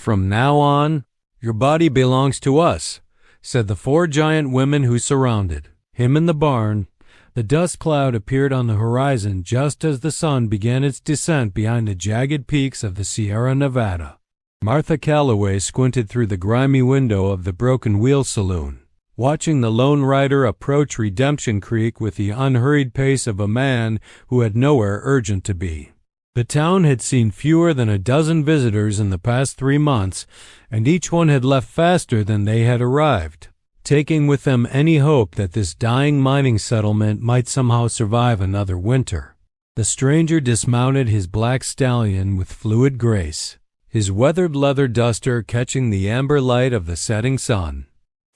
"From now on, your body belongs to us," said the four giant women who surrounded him in the barn. The dust cloud appeared on the horizon just as the sun began its descent behind the jagged peaks of the Sierra Nevada. Martha Calloway squinted through the grimy window of the Broken Wheel Saloon, watching the lone rider approach Redemption Creek with the unhurried pace of a man who had nowhere urgent to be. The town had seen fewer than a dozen visitors in the past 3 months, and each one had left faster than they had arrived, taking with them any hope that this dying mining settlement might somehow survive another winter. The stranger dismounted his black stallion with fluid grace, his weathered leather duster catching the amber light of the setting sun.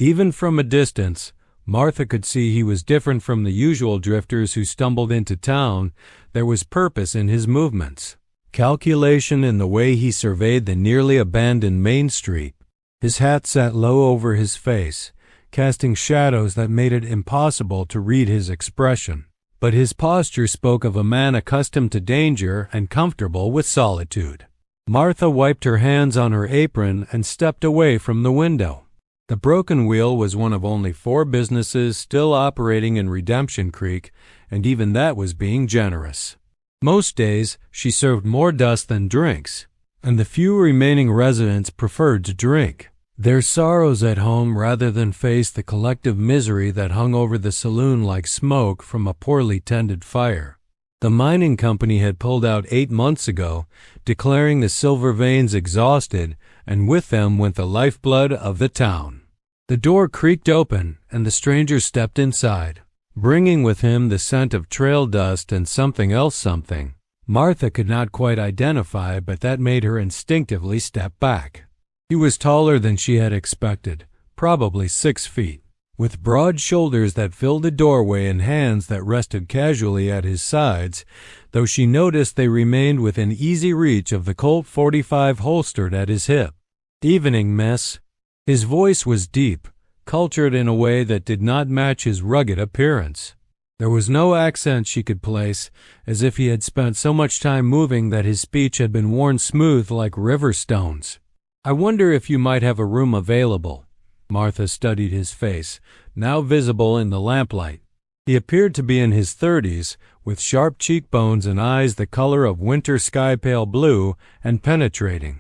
Even from a distance, Martha could see he was different from the usual drifters who stumbled into town. There was purpose in his movements, calculation in the way he surveyed the nearly abandoned Main Street. His hat sat low over his face, casting shadows that made it impossible to read his expression. But his posture spoke of a man accustomed to danger and comfortable with solitude. Martha wiped her hands on her apron and stepped away from the window. The Broken Wheel was one of only 4 businesses still operating in Redemption Creek, and even that was being generous. Most days, she served more dust than drinks, and the few remaining residents preferred to drink their sorrows at home rather than face the collective misery that hung over the saloon like smoke from a poorly tended fire. The mining company had pulled out 8 months ago, declaring the silver veins exhausted, and with them went the lifeblood of the town. The door creaked open, and the stranger stepped inside, bringing with him the scent of trail dust and something else. Martha could not quite identify, but that made her instinctively step back. He was taller than she had expected, probably 6 feet, with broad shoulders that filled the doorway and hands that rested casually at his sides, though she noticed they remained within easy reach of the Colt .45 holstered at his hip. "Evening, miss." His voice was deep, cultured in a way that did not match his rugged appearance. There was no accent she could place, as if he had spent so much time moving that his speech had been worn smooth like river stones. "I wonder if you might have a room available." Martha studied his face, now visible in the lamplight. He appeared to be in his 30s, with sharp cheekbones and eyes the color of winter sky pale blue and penetrating.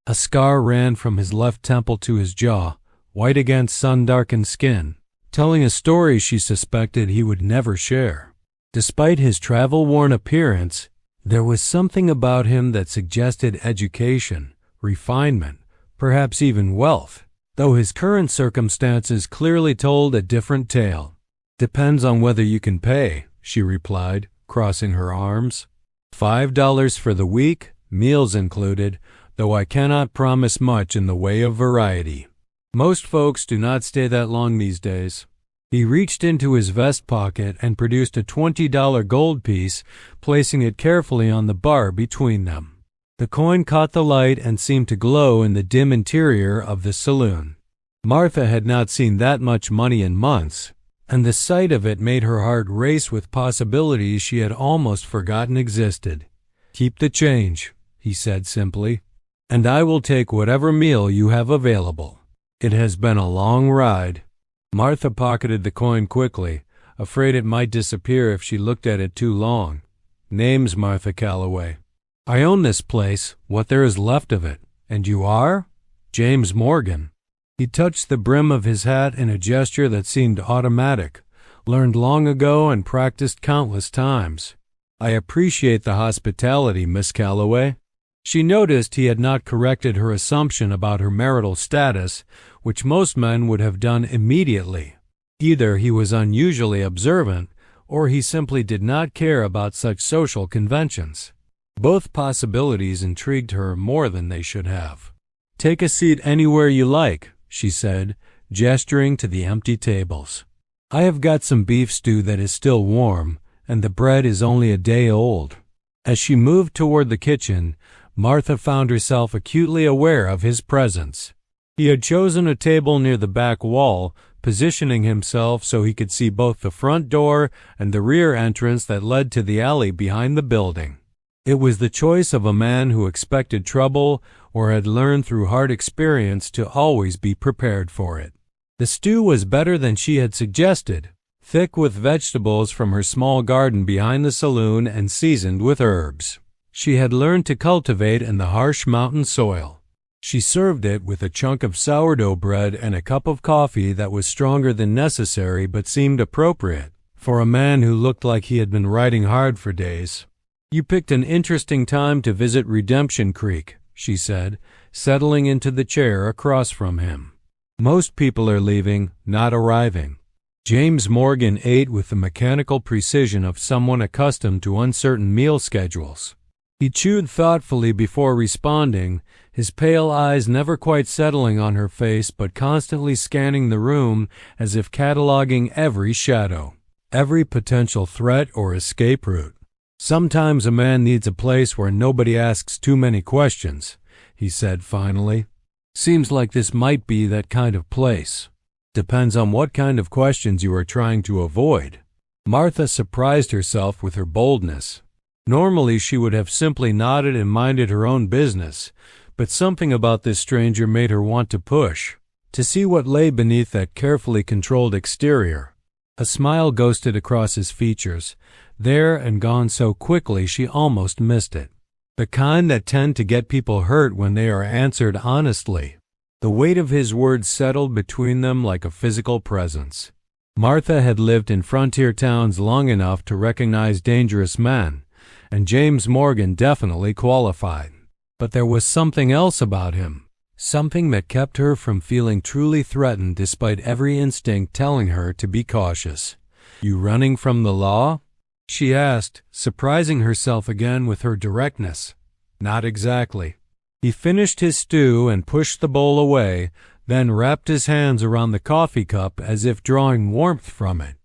A scar ran from his left temple to his jaw, white against sun-darkened skin, telling a story she suspected he would never share. Despite his travel-worn appearance, there was something about him that suggested education, refinement, perhaps even wealth, though his current circumstances clearly told a different tale. "Depends on whether you can pay," she replied, crossing her arms. $5 for the week, meals included, though I cannot promise much in the way of variety. Most folks do not stay that long these days." He reached into his vest pocket and produced a $20 gold piece, placing it carefully on the bar between them. The coin caught the light and seemed to glow in the dim interior of the saloon. Martha had not seen that much money in months, and the sight of it made her heart race with possibilities she had almost forgotten existed. "Keep the change," he said simply, "and I will take whatever meal you have available. It has been a long ride." Martha pocketed the coin quickly, afraid it might disappear if she looked at it too long. "Name's Martha Calloway. I own this place, what there is left of it. And you are?" "James Morgan." He touched the brim of his hat in a gesture that seemed automatic, learned long ago and practiced countless times. "I appreciate the hospitality, Miss Calloway." She noticed he had not corrected her assumption about her marital status, which most men would have done immediately. Either he was unusually observant, or he simply did not care about such social conventions. Both possibilities intrigued her more than they should have. "Take a seat anywhere you like," she said, gesturing to the empty tables. "I have got some beef stew that is still warm, and the bread is only a day old." As she moved toward the kitchen, Martha found herself acutely aware of his presence. He had chosen a table near the back wall, positioning himself so he could see both the front door and the rear entrance that led to the alley behind the building. It was the choice of a man who expected trouble or had learned through hard experience to always be prepared for it. The stew was better than she had suggested, thick with vegetables from her small garden behind the saloon and seasoned with herbs she had learned to cultivate in the harsh mountain soil. She served it with a chunk of sourdough bread and a cup of coffee that was stronger than necessary but seemed appropriate for a man who looked like he had been riding hard for days. "You picked an interesting time to visit Redemption Creek," she said, settling into the chair across from him. "Most people are leaving, not arriving." James Morgan ate with the mechanical precision of someone accustomed to uncertain meal schedules. He chewed thoughtfully before responding, his pale eyes never quite settling on her face but constantly scanning the room as if cataloging every shadow, every potential threat or escape route. "Sometimes a man needs a place where nobody asks too many questions," he said finally. "Seems like this might be that kind of place. Depends on what kind of questions you are trying to avoid." Martha surprised herself with her boldness. Normally she would have simply nodded and minded her own business, but something about this stranger made her want to push, to see what lay beneath that carefully controlled exterior. A smile ghosted across his features, there and gone so quickly she almost missed it. The kind that tend to get people hurt when they are answered honestly. The weight of his words settled between them like a physical presence. Martha had lived in frontier towns long enough to recognize dangerous men, and James Morgan definitely qualified. But there was something else about him, something that kept her from feeling truly threatened despite every instinct telling her to be cautious. "You running from the law?" she asked, surprising herself again with her directness. "Not exactly." He finished his stew and pushed the bowl away, then wrapped his hands around the coffee cup as if drawing warmth from it.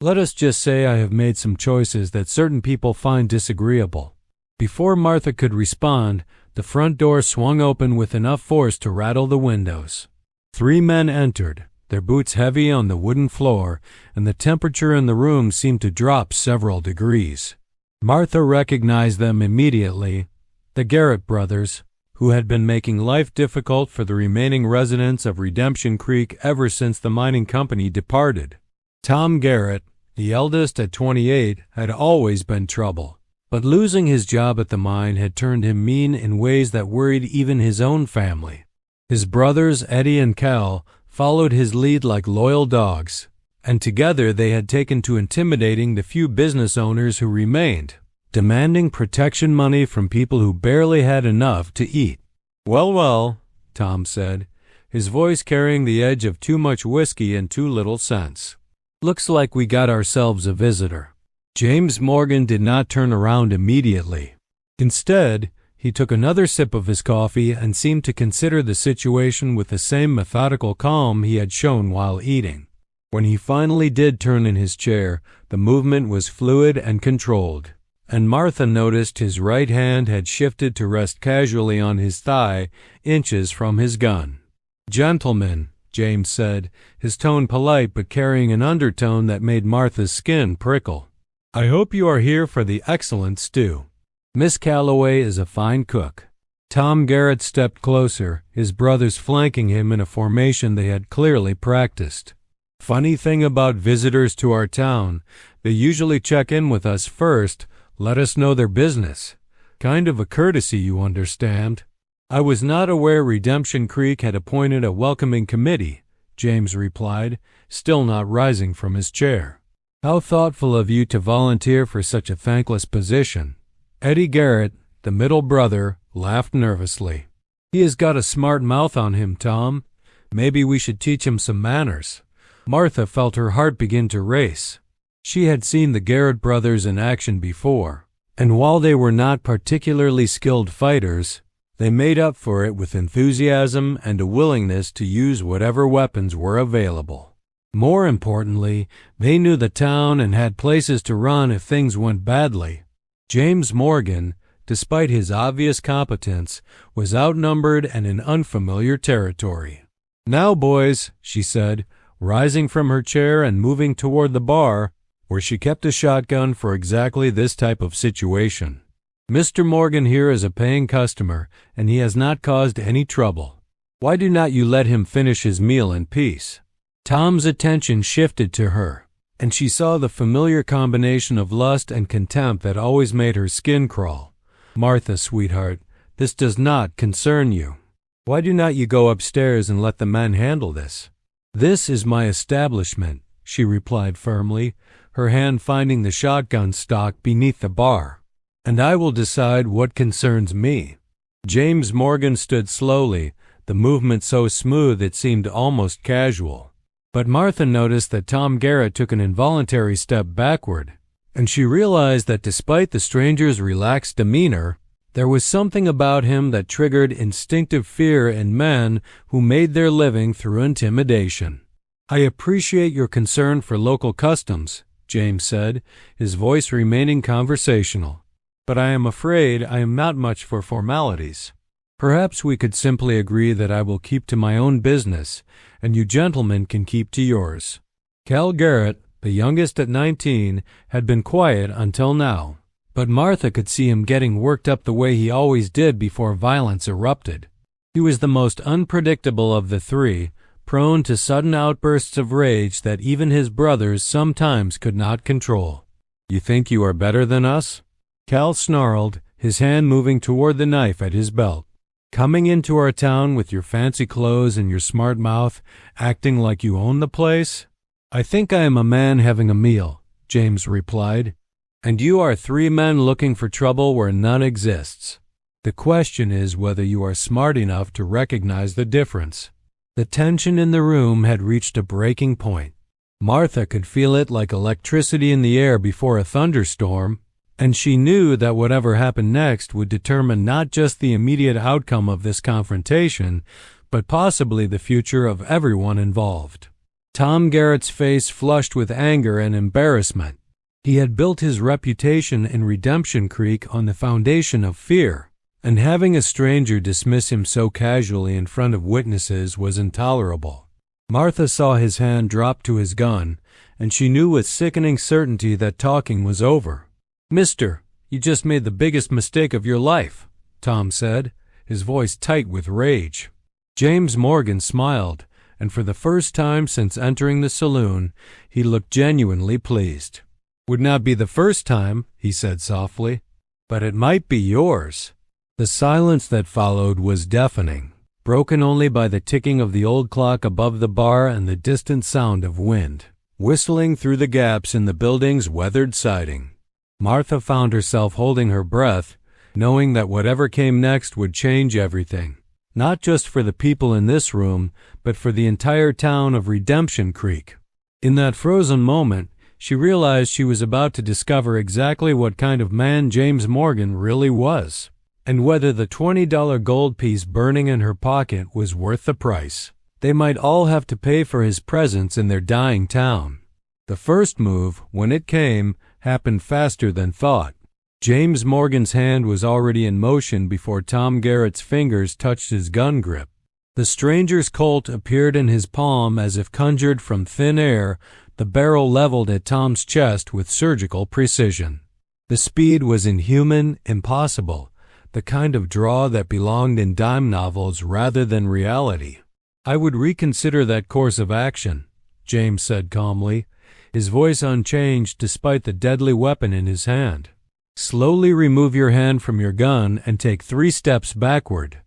"Let us just say I have made some choices that certain people find disagreeable." Before Martha could respond, the front door swung open with enough force to rattle the windows. 3 men entered, their boots heavy on the wooden floor, and the temperature in the room seemed to drop several degrees. Martha recognized them immediately, the Garrett brothers, who had been making life difficult for the remaining residents of Redemption Creek ever since the mining company departed. Tom Garrett, the eldest at 28, had always been trouble, but losing his job at the mine had turned him mean in ways that worried even his own family. His brothers, Eddie and Cal, followed his lead like loyal dogs, and together they had taken to intimidating the few business owners who remained, demanding protection money from people who barely had enough to eat. "Well, well," Tom said, his voice carrying the edge of too much whiskey and too little sense. "Looks like we got ourselves a visitor." James Morgan did not turn around immediately. Instead, he took another sip of his coffee and seemed to consider the situation with the same methodical calm he had shown while eating. When he finally did turn in his chair, the movement was fluid and controlled, and Martha noticed his right hand had shifted to rest casually on his thigh, inches from his gun. "Gentlemen," James said, his tone polite but carrying an undertone that made Martha's skin prickle. "I hope you are here for the excellent stew. Miss Calloway is a fine cook." Tom Garrett stepped closer, his brothers flanking him in a formation they had clearly practiced. "Funny thing about visitors to our town, they usually check in with us first, let us know their business. Kind of a courtesy, you understand." "I was not aware Redemption Creek had appointed a welcoming committee," James replied, still not rising from his chair. "How thoughtful of you to volunteer for such a thankless position." Eddie Garrett, the middle brother, laughed nervously. "He has got a smart mouth on him, Tom. Maybe we should teach him some manners." Martha felt her heart begin to race. She had seen the Garrett brothers in action before, and while they were not particularly skilled fighters, they made up for it with enthusiasm and a willingness to use whatever weapons were available. More importantly, they knew the town and had places to run if things went badly. James Morgan, despite his obvious competence, was outnumbered and in unfamiliar territory. "Now, boys," she said, rising from her chair and moving toward the bar, where she kept a shotgun for exactly this type of situation. Mr. Morgan here is a paying customer, and he has not caused any trouble. Why do not you let him finish his meal in peace?" Tom's attention shifted to her, and she saw the familiar combination of lust and contempt that always made her skin crawl. "Martha, sweetheart, this does not concern you. Why do not you go upstairs and let the men handle this?" "This is my establishment," she replied firmly, her hand finding the shotgun stock beneath the bar. "And I will decide what concerns me." James Morgan stood slowly, the movement so smooth it seemed almost casual. But Martha noticed that Tom Garrett took an involuntary step backward, and she realized that despite the stranger's relaxed demeanor, there was something about him that triggered instinctive fear in men who made their living through intimidation. "I appreciate your concern for local customs," James said, his voice remaining conversational. "But I am afraid I am not much for formalities. Perhaps we could simply agree that I will keep to my own business, and you gentlemen can keep to yours." Cal Garrett, the youngest at 19, had been quiet until now, but Martha could see him getting worked up the way he always did before violence erupted. He was the most unpredictable of the three, prone to sudden outbursts of rage that even his brothers sometimes could not control. "You think you are better than us?" Cal snarled, his hand moving toward the knife at his belt. "Coming into our town with your fancy clothes and your smart mouth, acting like you own the place?" "I think I am a man having a meal," James replied. "And you are three men looking for trouble where none exists. The question is whether you are smart enough to recognize the difference." The tension in the room had reached a breaking point. Martha could feel it like electricity in the air before a thunderstorm, and she knew that whatever happened next would determine not just the immediate outcome of this confrontation, but possibly the future of everyone involved. Tom Garrett's face flushed with anger and embarrassment. He had built his reputation in Redemption Creek on the foundation of fear, and having a stranger dismiss him so casually in front of witnesses was intolerable. Martha saw his hand drop to his gun, and she knew with sickening certainty that talking was over. "Mister, you just made the biggest mistake of your life," Tom said, his voice tight with rage. James Morgan smiled, and for the first time since entering the saloon, he looked genuinely pleased. "Would not be the first time," he said softly, "but it might be yours." The silence that followed was deafening, broken only by the ticking of the old clock above the bar and the distant sound of wind whistling through the gaps in the building's weathered siding. Martha found herself holding her breath, knowing that whatever came next would change everything, not just for the people in this room, but for the entire town of Redemption Creek. In that frozen moment, she realized she was about to discover exactly what kind of man James Morgan really was, and whether the $20 gold piece burning in her pocket was worth the price. They might all have to pay for his presence in their dying town. The first move, when it came, happened faster than thought. James Morgan's hand was already in motion before Tom Garrett's fingers touched his gun grip. The stranger's Colt appeared in his palm as if conjured from thin air, the barrel leveled at Tom's chest with surgical precision. The speed was inhuman, impossible, the kind of draw that belonged in dime novels rather than reality. "I would reconsider that course of action," James said calmly, his voice unchanged despite the deadly weapon in his hand. "Slowly remove your hand from your gun and take 3 steps backward."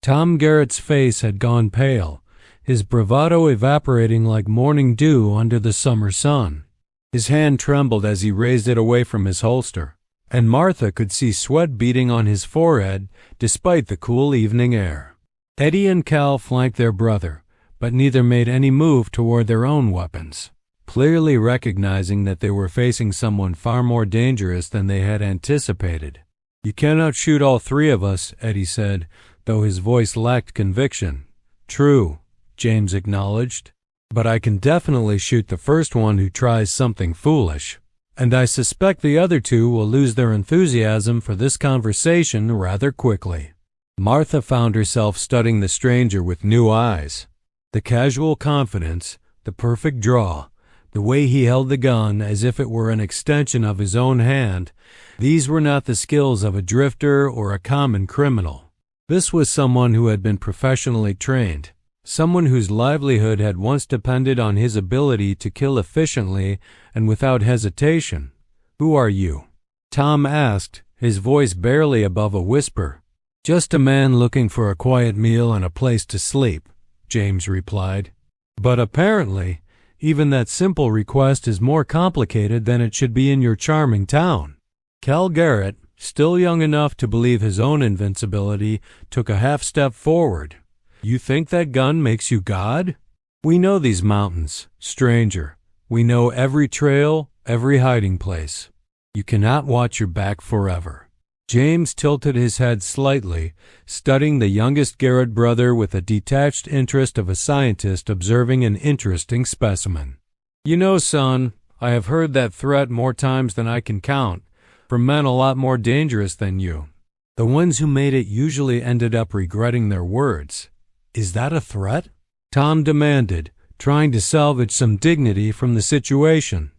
Tom Garrett's face had gone pale, his bravado evaporating like morning dew under the summer sun. His hand trembled as he raised it away from his holster, and Martha could see sweat beading on his forehead despite the cool evening air. Eddie and Cal flanked their brother, but neither made any move toward their own weapons, clearly recognizing that they were facing someone far more dangerous than they had anticipated. "You cannot shoot all 3 of us," Eddie said, though his voice lacked conviction. "True," James acknowledged, "but I can definitely shoot the first one who tries something foolish, and I suspect the other 2 will lose their enthusiasm for this conversation rather quickly." Martha found herself studying the stranger with new eyes. The casual confidence, the perfect draw, the way he held the gun as if it were an extension of his own hand, these were not the skills of a drifter or a common criminal. This was someone who had been professionally trained, someone whose livelihood had once depended on his ability to kill efficiently and without hesitation. "Who are you?" Tom asked, his voice barely above a whisper. "Just a man looking for a quiet meal and a place to sleep," James replied. "But apparently, even that simple request is more complicated than it should be in your charming town." Cal Garrett, still young enough to believe his own invincibility, took a half step forward. "You think that gun makes you God? We know these mountains, stranger. We know every trail, every hiding place. You cannot watch your back forever." James tilted his head slightly, studying the youngest Garrett brother with the detached interest of a scientist observing an interesting specimen. "You know, son, I have heard that threat more times than I can count, from men a lot more dangerous than you. The ones who made it usually ended up regretting their words. Is that a threat?" Tom demanded, trying to salvage some dignity from the situation.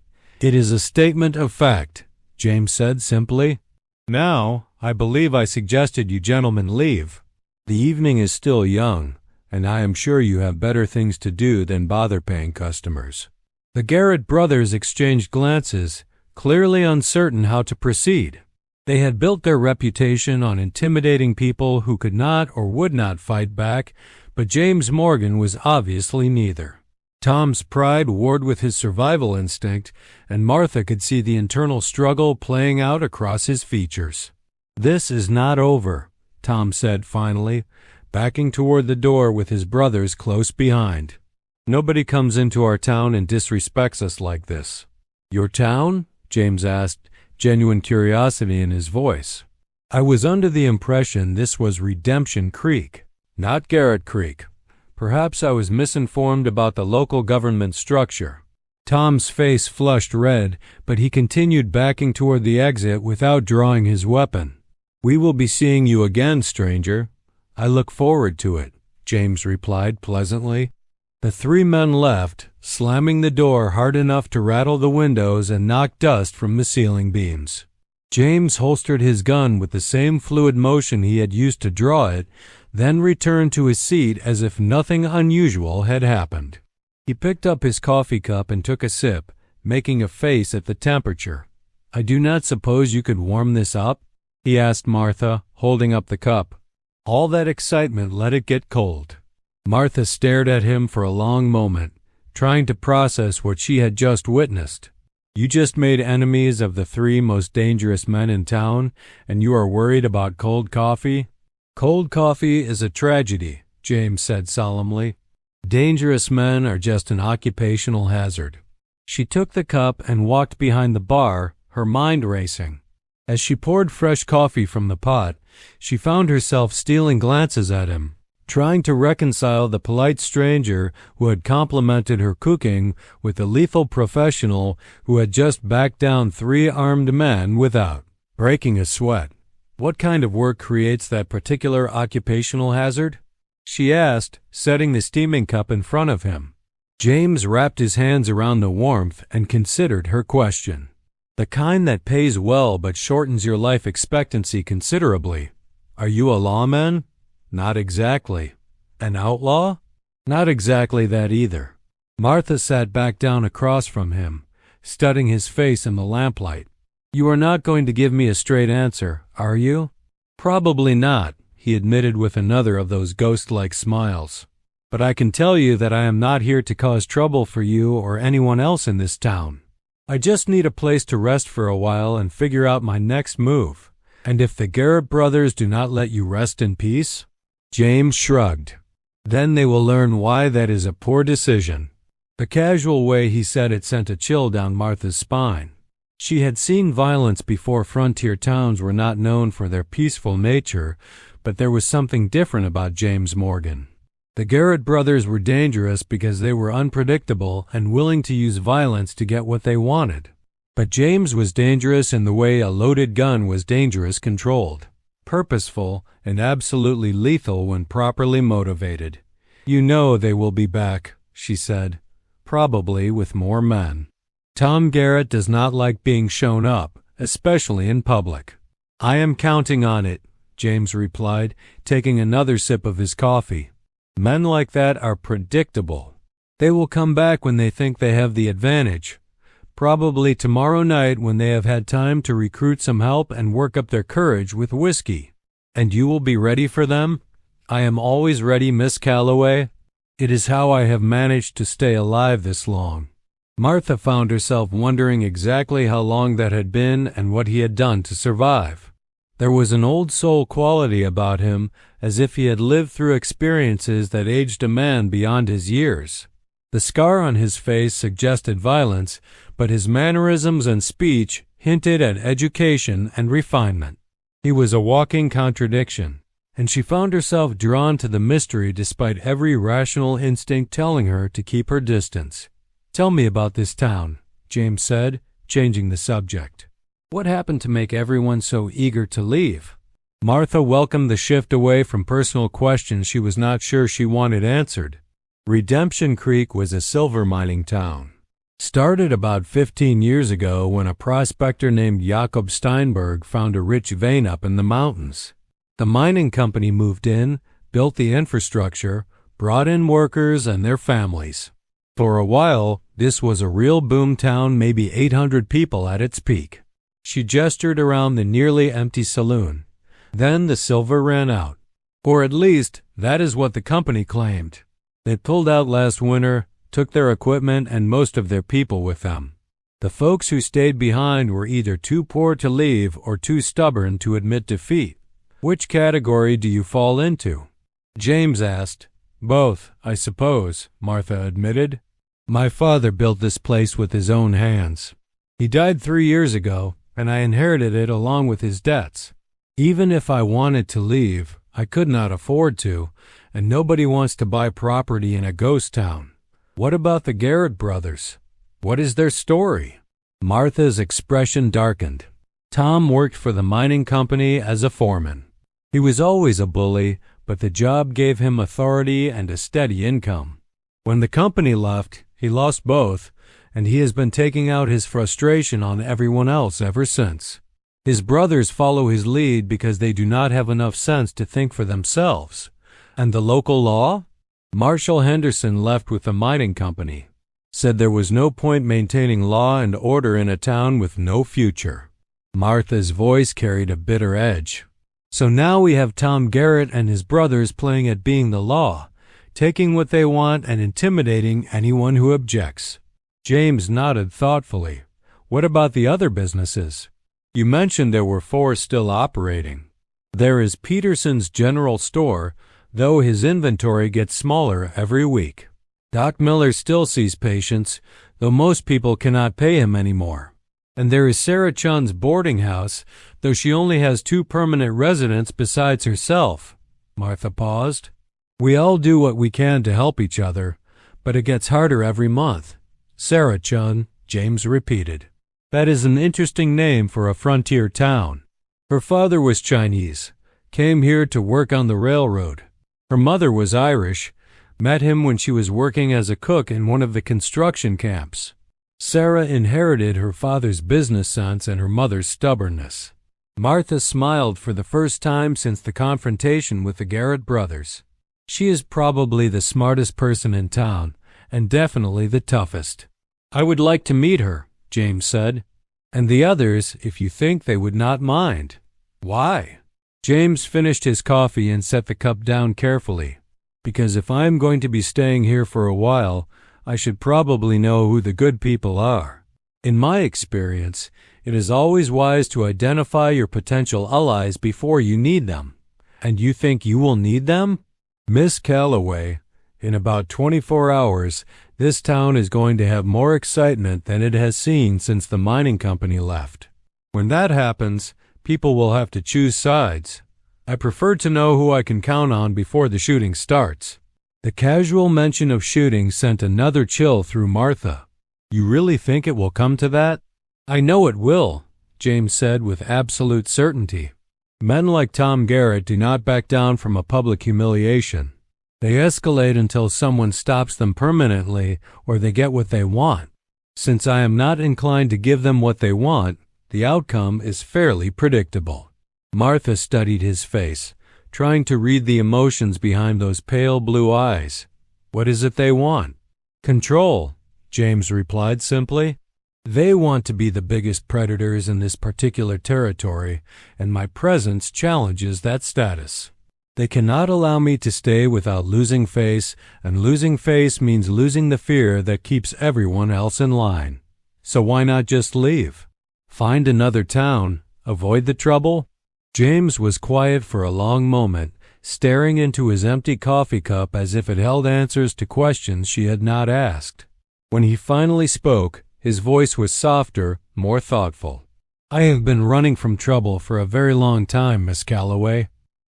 "It is a statement of fact," James said simply. "Now, I believe I suggested you gentlemen leave. The evening is still young, and I am sure you have better things to do than bother paying customers." The Garrett brothers exchanged glances, clearly uncertain how to proceed. They had built their reputation on intimidating people who could not or would not fight back, but James Morgan was obviously neither. Tom's pride warred with his survival instinct, and Martha could see the internal struggle playing out across his features. "This is not over," Tom said finally, backing toward the door with his brothers close behind. "Nobody comes into our town and disrespects us like this." "Your town?" James asked, genuine curiosity in his voice. "I was under the impression this was Redemption Creek, not Garrett Creek. Perhaps I was misinformed about the local government structure." Tom's face flushed red, but he continued backing toward the exit without drawing his weapon. "We will be seeing you again, stranger. I look forward to it," James replied pleasantly. The three men left, slamming the door hard enough to rattle the windows and knock dust from the ceiling beams. James holstered his gun with the same fluid motion he had used to draw it, then returned to his seat as if nothing unusual had happened. He picked up his coffee cup and took a sip, making a face at the temperature. "I do not suppose you could warm this up?" he asked Martha, holding up the cup. All that excitement let it get cold. Martha stared at him for a long moment, trying to process what she had just witnessed. "You just made enemies of the three most dangerous men in town, and you are worried about cold coffee?" "Cold coffee is a tragedy," James said solemnly. "Dangerous men are just an occupational hazard." She took the cup and walked behind the bar, her mind racing. As she poured fresh coffee from the pot, she found herself stealing glances at him, trying to reconcile the polite stranger who had complimented her cooking with the lethal professional who had just backed down three armed men without breaking a sweat. "What kind of work creates that particular occupational hazard?" she asked, setting the steaming cup in front of him. James wrapped his hands around the warmth and considered her question. "The kind that pays well but shortens your life expectancy considerably. Are you a lawman?" "Not exactly." "An outlaw?" "Not exactly that either." Martha sat back down across from him, studying his face in the lamplight. "You are not going to give me a straight answer, are you?" "Probably not," he admitted with another of those ghost-like smiles. "But I can tell you that I am not here to cause trouble for you or anyone else in this town. I just need a place to rest for a while and figure out my next move. And if the Garrett brothers do not let you rest in peace?" James shrugged. "Then they will learn why that is a poor decision." The casual way he said it sent a chill down Martha's spine. She had seen violence before. Frontier towns were not known for their peaceful nature, but there was something different about James Morgan. The Garrett brothers were dangerous because they were unpredictable and willing to use violence to get what they wanted. But James was dangerous in the way a loaded gun was dangerous controlled. Purposeful and absolutely lethal when properly motivated. "You know they will be back," she said. probably with more men. Tom Garrett does not like being shown up, especially in public. I am counting on it, James replied, taking another sip of his coffee. Men like that are predictable. They will come back when they think they have the advantage. Probably tomorrow night when they have had time to recruit some help and work up their courage with whiskey. And you will be ready for them? I am always ready, Miss Calloway. It is how I have managed to stay alive this long. Martha found herself wondering exactly how long that had been and what he had done to survive. There was an old soul quality about him, as if he had lived through experiences that aged a man beyond his years. The scar on his face suggested violence, but his mannerisms and speech hinted at education and refinement. He was a walking contradiction, and she found herself drawn to the mystery despite every rational instinct telling her to keep her distance. Tell me about this town, James said, changing the subject. What happened to make everyone so eager to leave? Martha welcomed the shift away from personal questions she was not sure she wanted answered. Redemption Creek was a silver mining town. Started about 15 years ago when a prospector named Jakob Steinberg found a rich vein up in the mountains. The mining company moved in, built the infrastructure, brought in workers and their families. For a while, this was a real boom town, maybe 800 people at its peak. She gestured around the nearly empty saloon. Then the silver ran out. Or at least, that is what the company claimed. They pulled out last winter, took their equipment and most of their people with them. The folks who stayed behind were either too poor to leave or too stubborn to admit defeat. Which category do you fall into? James asked. Both, I suppose, Martha admitted. My father built this place with his own hands. He died 3 years ago, and I inherited it along with his debts. Even if I wanted to leave, I could not afford to, and nobody wants to buy property in a ghost town. What about the Garrett brothers? What is their story? Martha's expression darkened. Tom worked for the mining company as a foreman. He was always a bully, but the job gave him authority and a steady income. When the company left, he lost both, and he has been taking out his frustration on everyone else ever since. His brothers follow his lead because they do not have enough sense to think for themselves. And the local law? Marshall Henderson left with the mining company. Said there was no point maintaining law and order in a town with no future. Martha's voice carried a bitter edge. So now we have Tom Garrett and his brothers playing at being the law, taking what they want and intimidating anyone who objects. James nodded thoughtfully. What about the other businesses? You mentioned there were 4 still operating. There is Peterson's General Store, though his inventory gets smaller every week. Doc Miller still sees patients, though most people cannot pay him anymore. And there is Sarah Chun's boarding house, though she only has 2 permanent residents besides herself. Martha paused. We all do what we can to help each other, but it gets harder every month. Sarah Chun, James repeated. That is an interesting name for a frontier town. Her father was Chinese, came here to work on the railroad. Her mother was Irish, met him when she was working as a cook in one of the construction camps. Sarah inherited her father's business sense and her mother's stubbornness. Martha smiled for the first time since the confrontation with the Garrett brothers. She is probably the smartest person in town, and definitely the toughest. I would like to meet her, James said. And the others, if you think they would not mind. Why? James finished his coffee and set the cup down carefully. Because if I am going to be staying here for a while, I should probably know who the good people are. In my experience, it is always wise to identify your potential allies before you need them. And you think you will need them? Miss Calloway, in about 24 hours, this town is going to have more excitement than it has seen since the mining company left. When that happens, people will have to choose sides. I prefer to know who I can count on before the shooting starts. The casual mention of shooting sent another chill through Martha. You really think it will come to that? I know it will, James said with absolute certainty. Men like Tom Garrett do not back down from a public humiliation. They escalate until someone stops them permanently or they get what they want. Since I am not inclined to give them what they want, the outcome is fairly predictable. Martha studied his face, trying to read the emotions behind those pale blue eyes. What is it they want? Control, James replied simply. They want to be the biggest predators in this particular territory, and my presence challenges that status. They cannot allow me to stay without losing face, and losing face means losing the fear that keeps everyone else in line. So why not just leave? Find another town, avoid the trouble? James was quiet for a long moment, staring into his empty coffee cup as if it held answers to questions she had not asked. When he finally spoke, his voice was softer, more thoughtful. I have been running from trouble for a very long time, Miss Calloway.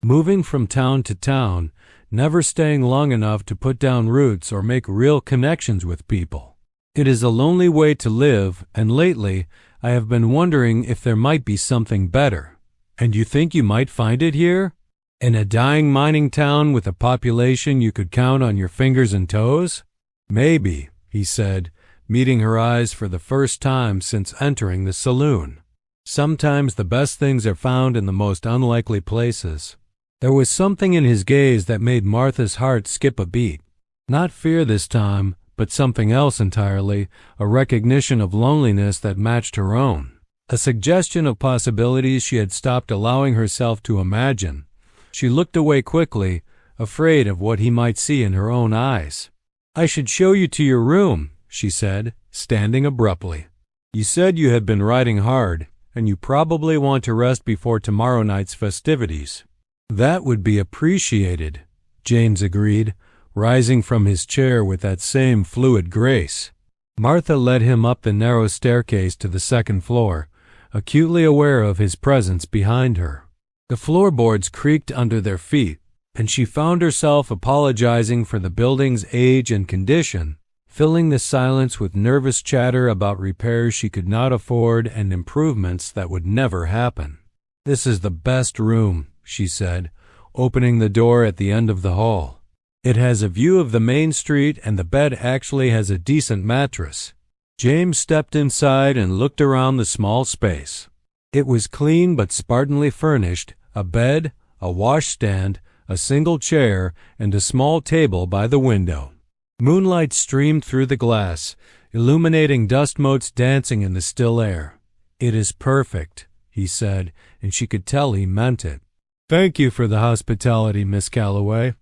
Moving from town to town, never staying long enough to put down roots or make real connections with people. It is a lonely way to live, and lately I have been wondering if there might be something better. And you think you might find it here? In a dying mining town with a population you could count on your fingers and toes? Maybe, he said, meeting her eyes for the first time since entering the saloon. Sometimes the best things are found in the most unlikely places. There was something in his gaze that made Martha's heart skip a beat. Not fear this time, but something else entirely, a recognition of loneliness that matched her own. A suggestion of possibilities she had stopped allowing herself to imagine. She looked away quickly, afraid of what he might see in her own eyes. I should show you to your room, she said, standing abruptly. You said you had been riding hard, and you probably want to rest before tomorrow night's festivities. That would be appreciated, James agreed, rising from his chair with that same fluid grace. Martha led him up the narrow staircase to the second floor, acutely aware of his presence behind her. The floorboards creaked under their feet, and she found herself apologizing for the building's age and condition, filling the silence with nervous chatter about repairs she could not afford and improvements that would never happen. This is the best room, she said, opening the door at the end of the hall. It has a view of the main street and the bed actually has a decent mattress. James stepped inside and looked around the small space. It was clean but spartanly furnished, a bed, a washstand, a single chair, and a small table by the window. Moonlight streamed through the glass, illuminating dust motes dancing in the still air. It is perfect, he said, and she could tell he meant it. Thank you for the hospitality, Miss Calloway.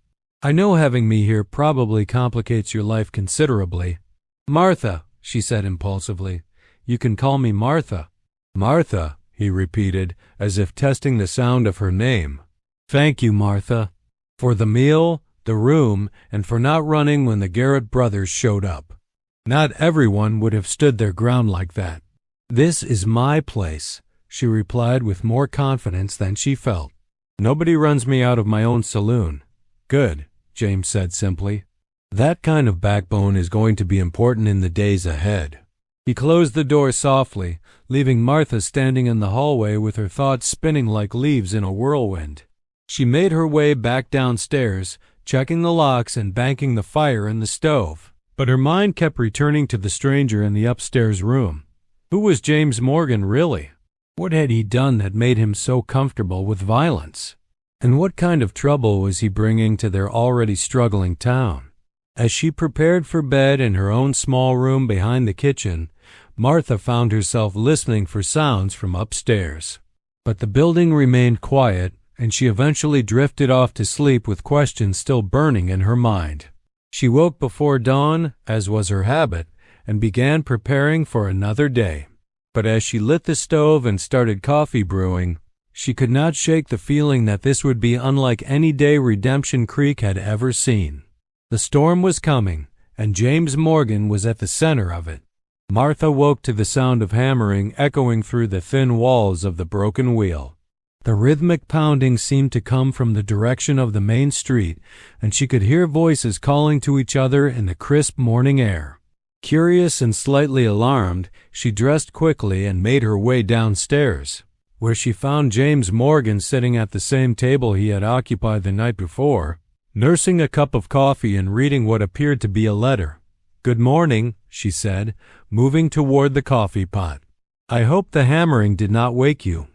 I know having me here probably complicates your life considerably. Martha, she said impulsively. You can call me Martha. Martha, he repeated, as if testing the sound of her name. Thank you, Martha. For the meal, the room, and for not running when the Garrett brothers showed up. Not everyone would have stood their ground like that. This is my place, she replied with more confidence than she felt. Nobody runs me out of my own saloon. Good, James said simply. That kind of backbone is going to be important in the days ahead. He closed the door softly, leaving Martha standing in the hallway with her thoughts spinning like leaves in a whirlwind. She made her way back downstairs, checking the locks and banking the fire in the stove. But her mind kept returning to the stranger in the upstairs room. Who was James Morgan really? What had he done that made him so comfortable with violence? And what kind of trouble was he bringing to their already struggling town? As she prepared for bed in her own small room behind the kitchen, Martha found herself listening for sounds from upstairs. But the building remained quiet, and she eventually drifted off to sleep with questions still burning in her mind. She woke before dawn, as was her habit, and began preparing for another day. But as she lit the stove and started coffee brewing, she could not shake the feeling that this would be unlike any day Redemption Creek had ever seen. The storm was coming, and James Morgan was at the center of it. Martha woke to the sound of hammering echoing through the thin walls of the broken wheel. The rhythmic pounding seemed to come from the direction of the main street, and she could hear voices calling to each other in the crisp morning air. Curious and slightly alarmed, she dressed quickly and made her way downstairs, where she found James Morgan sitting at the same table he had occupied the night before. nursing a cup of coffee and reading what appeared to be a letter. "Good morning," she said, moving toward the coffee pot. "I hope the hammering did not wake you."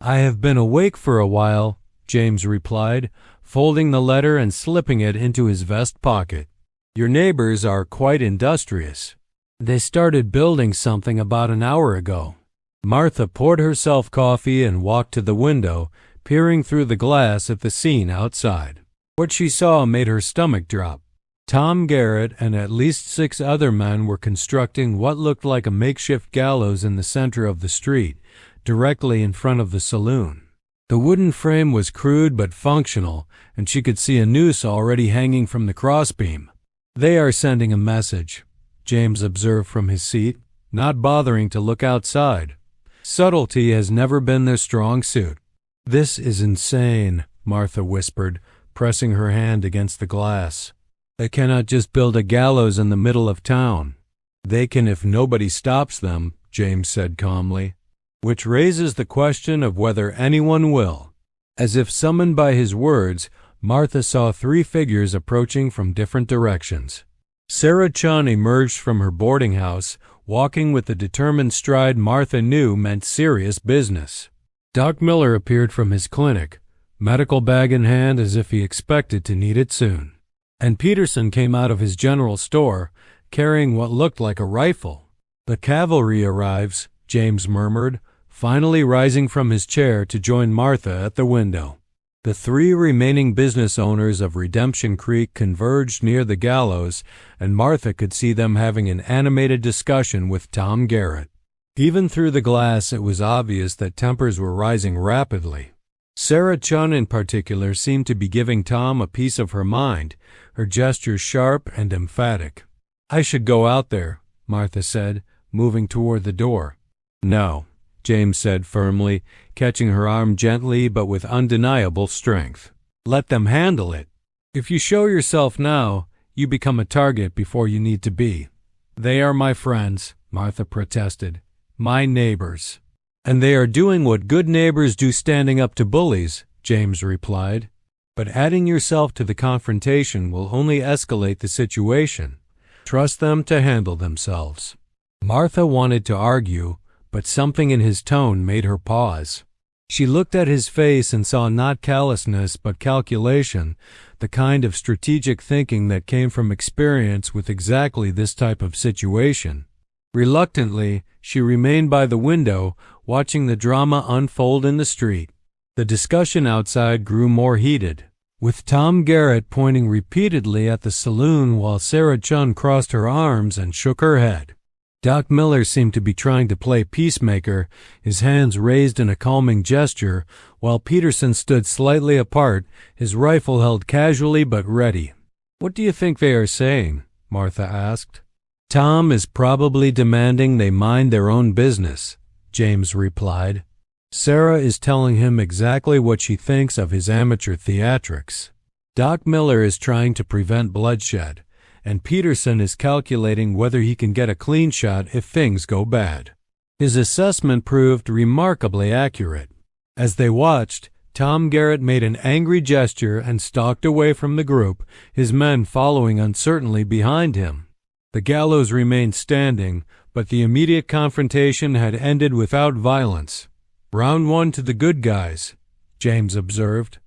"I have been awake for a while," James replied, folding the letter and slipping it into his vest pocket. "Your neighbors are quite industrious. They started building something about an hour ago." Martha poured herself coffee and walked to the window, peering through the glass at the scene outside. What she saw made her stomach drop. Tom Garrett and at least 6 other men were constructing what looked like a makeshift gallows in the center of the street, directly in front of the saloon. The wooden frame was crude but functional, and she could see a noose already hanging from the crossbeam. "They are sending a message," James observed from his seat, not bothering to look outside. Subtlety has never been their strong suit. "This is insane," Martha whispered, pressing her hand against the glass. "They cannot just build a gallows in the middle of town." "They can if nobody stops them," James said calmly. "Which raises the question of whether anyone will." As if summoned by his words, Martha saw 3 figures approaching from different directions. Sarah Chun emerged from her boarding house, walking with the determined stride Martha knew meant serious business. Doc Miller appeared from his clinic, medical bag in hand as if he expected to need it soon. And Peterson came out of his general store, carrying what looked like a rifle. "The cavalry arrives," James murmured, finally rising from his chair to join Martha at the window. The 3 remaining business owners of Redemption Creek converged near the gallows, and Martha could see them having an animated discussion with Tom Garrett. Even through the glass, it was obvious that tempers were rising rapidly. Sarah Chun in particular seemed to be giving Tom a piece of her mind, her gestures sharp and emphatic. "I should go out there," Martha said, moving toward the door. "No," James said firmly, catching her arm gently but with undeniable strength. "Let them handle it. If you show yourself now, you become a target before you need to be." "They are my friends," Martha protested. "My neighbors." "And they are doing what good neighbors do, standing up to bullies," James replied. "But adding yourself to the confrontation will only escalate the situation. Trust them to handle themselves." Martha wanted to argue, but something in his tone made her pause. She looked at his face and saw not callousness but calculation, the kind of strategic thinking that came from experience with exactly this type of situation. Reluctantly, she remained by the window, watching the drama unfold in the street. The discussion outside grew more heated, with Tom Garrett pointing repeatedly at the saloon while Sarah Chun crossed her arms and shook her head. Doc Miller seemed to be trying to play peacemaker, his hands raised in a calming gesture, while Peterson stood slightly apart, his rifle held casually but ready. "What do you think they are saying?" Martha asked. "Tom is probably demanding they mind their own business," James replied. "Sarah is telling him exactly what she thinks of his amateur theatrics. Doc Miller is trying to prevent bloodshed, and Peterson is calculating whether he can get a clean shot if things go bad." His assessment proved remarkably accurate. As they watched, Tom Garrett made an angry gesture and stalked away from the group, his men following uncertainly behind him. The gallows remained standing, but the immediate confrontation had ended without violence. "Round 1 to the good guys," James observed.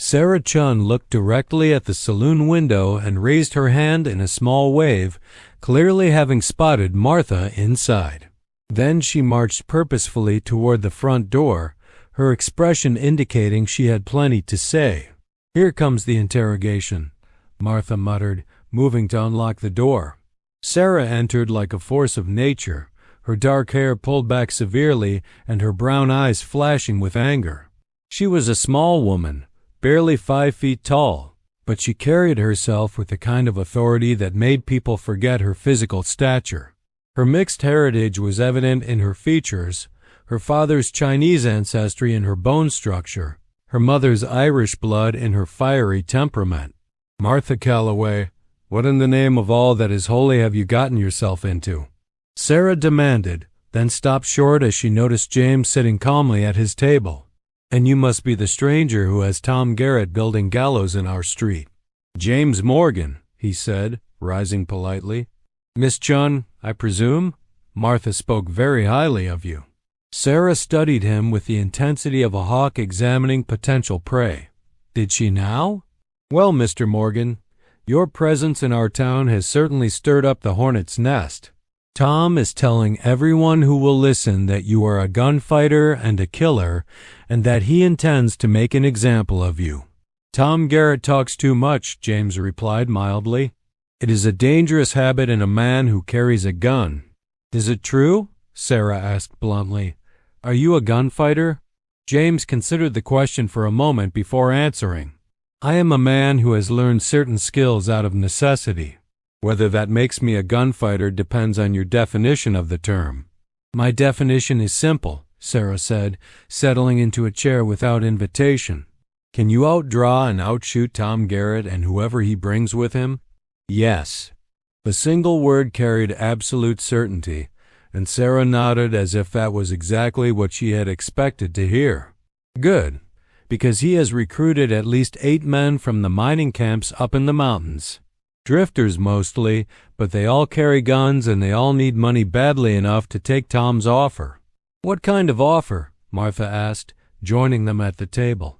Sarah Chun looked directly at the saloon window and raised her hand in a small wave, clearly having spotted Martha inside. Then she marched purposefully toward the front door, her expression indicating she had plenty to say. "Here comes the interrogation," Martha muttered, moving to unlock the door. Sarah entered like a force of nature, her dark hair pulled back severely and her brown eyes flashing with anger. She was a small woman, barely 5 feet tall, but she carried herself with the kind of authority that made people forget her physical stature. Her mixed heritage was evident in her features, her father's Chinese ancestry in her bone structure, her mother's Irish blood in her fiery temperament. "Martha Calloway, what in the name of all that is holy have you gotten yourself into?" Sarah demanded, then stopped short as she noticed James sitting calmly at his table. "And you must be the stranger who has Tom Garrett building gallows in our street." James Morgan, he said, rising politely. Miss Chun, I presume? Martha spoke very highly of you. Sarah studied him with the intensity of a hawk examining potential prey. Did she now? Well, Mr. Morgan, your presence in our town has certainly stirred up the hornet's nest. Tom is telling everyone who will listen that you are a gunfighter and a killer, and that he intends to make an example of you. Tom Garrett talks too much, James replied mildly. It is a dangerous habit in a man who carries a gun. Is it true? Sarah asked bluntly. Are you a gunfighter? James considered the question for a moment before answering. I am a man who has learned certain skills out of necessity. Whether that makes me a gunfighter depends on your definition of the term. My definition is simple, Sarah said, settling into a chair without invitation. Can you outdraw and outshoot Tom Garrett and whoever he brings with him? Yes. The single word carried absolute certainty, and Sarah nodded as if that was exactly what she had expected to hear. Good, because he has recruited at least 8 men from the mining camps up in the mountains. Drifters mostly, but they all carry guns and they all need money badly enough to take Tom's offer. What kind of offer? Martha asked, joining them at the table.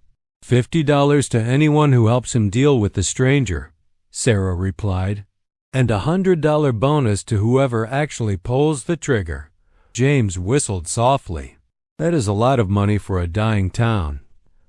$50 to anyone who helps him deal with the stranger, Sarah replied, and a $100 bonus to whoever actually pulls the trigger. James whistled softly. That is a lot of money for a dying town.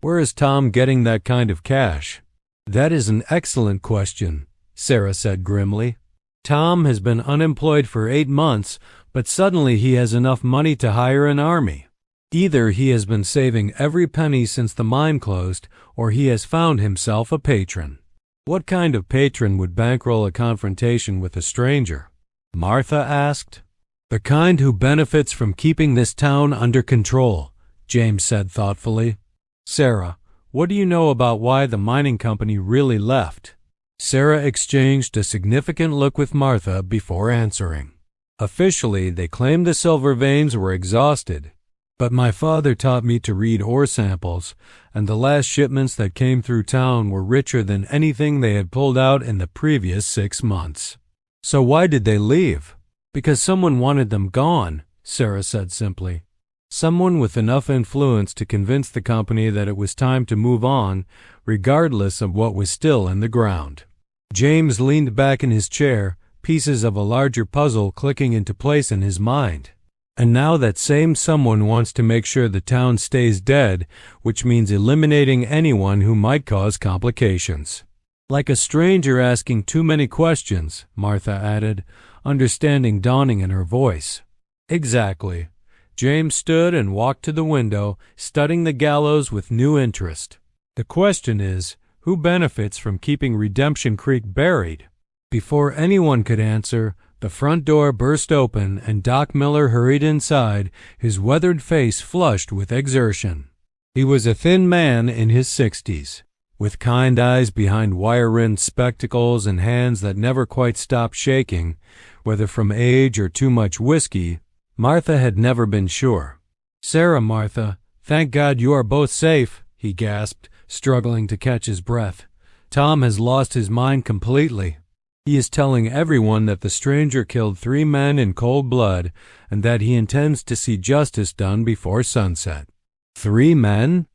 Where is Tom getting that kind of cash? That is an excellent question, Sarah said grimly. Tom has been unemployed for 8 months, but suddenly he has enough money to hire an army. Either he has been saving every penny since the mine closed, or he has found himself a patron. What kind of patron would bankroll a confrontation with a stranger? Martha asked. The kind who benefits from keeping this town under control, James said thoughtfully. Sarah, what do you know about why the mining company really left? Sarah exchanged a significant look with Martha before answering. Officially, they claimed the silver veins were exhausted. But my father taught me to read ore samples, and the last shipments that came through town were richer than anything they had pulled out in the previous 6 months. So why did they leave? Because someone wanted them gone, Sarah said simply. Someone with enough influence to convince the company that it was time to move on, regardless of what was still in the ground. James leaned back in his chair, pieces of a larger puzzle clicking into place in his mind. And now that same someone wants to make sure the town stays dead, which means eliminating anyone who might cause complications. Like a stranger asking too many questions, Martha added, understanding dawning in her voice. Exactly. James stood and walked to the window, studying the gallows with new interest. The question is, who benefits from keeping Redemption Creek buried? Before anyone could answer, the front door burst open and Doc Miller hurried inside, his weathered face flushed with exertion. He was a thin man in his 60s, with kind eyes behind wire-rimmed spectacles and hands that never quite stopped shaking, whether from age or too much whiskey. Martha had never been sure. Sarah, Martha, thank God you are both safe, he gasped, struggling to catch his breath. Tom has lost his mind completely. He is telling everyone that the stranger killed 3 men in cold blood and that he intends to see justice done before sunset. 3 men?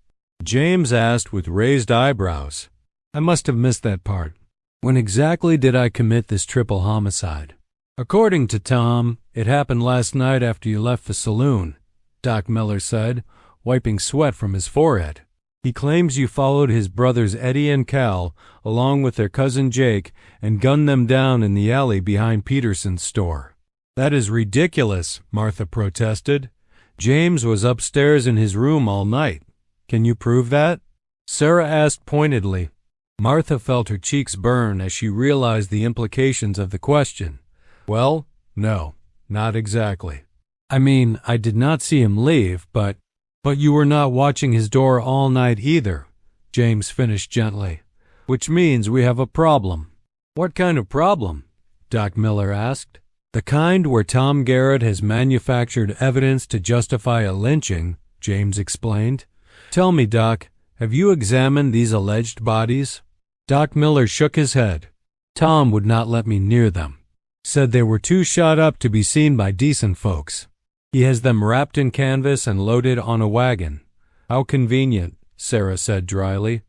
James asked with raised eyebrows. I must have missed that part. When exactly did I commit this triple homicide? According to Tom, it happened last night after you left the saloon, Doc Miller said, wiping sweat from his forehead. He claims you followed his brothers Eddie and Cal, along with their cousin Jake, and gunned them down in the alley behind Peterson's store. That is ridiculous, Martha protested. James was upstairs in his room all night. Can you prove that? Sarah asked pointedly. Martha felt her cheeks burn as she realized the implications of the question. Well, no, not exactly. I mean, I did not see him leave, but you were not watching his door all night either, James finished gently, which means we have a problem. What kind of problem? Doc Miller asked. The kind where Tom Garrett has manufactured evidence to justify a lynching, James explained. Tell me, Doc, have you examined these alleged bodies? Doc Miller shook his head. Tom would not let me near them. Said they were too shot up to be seen by decent folks. He has them wrapped in canvas and loaded on a wagon. How convenient, Sarah said dryly.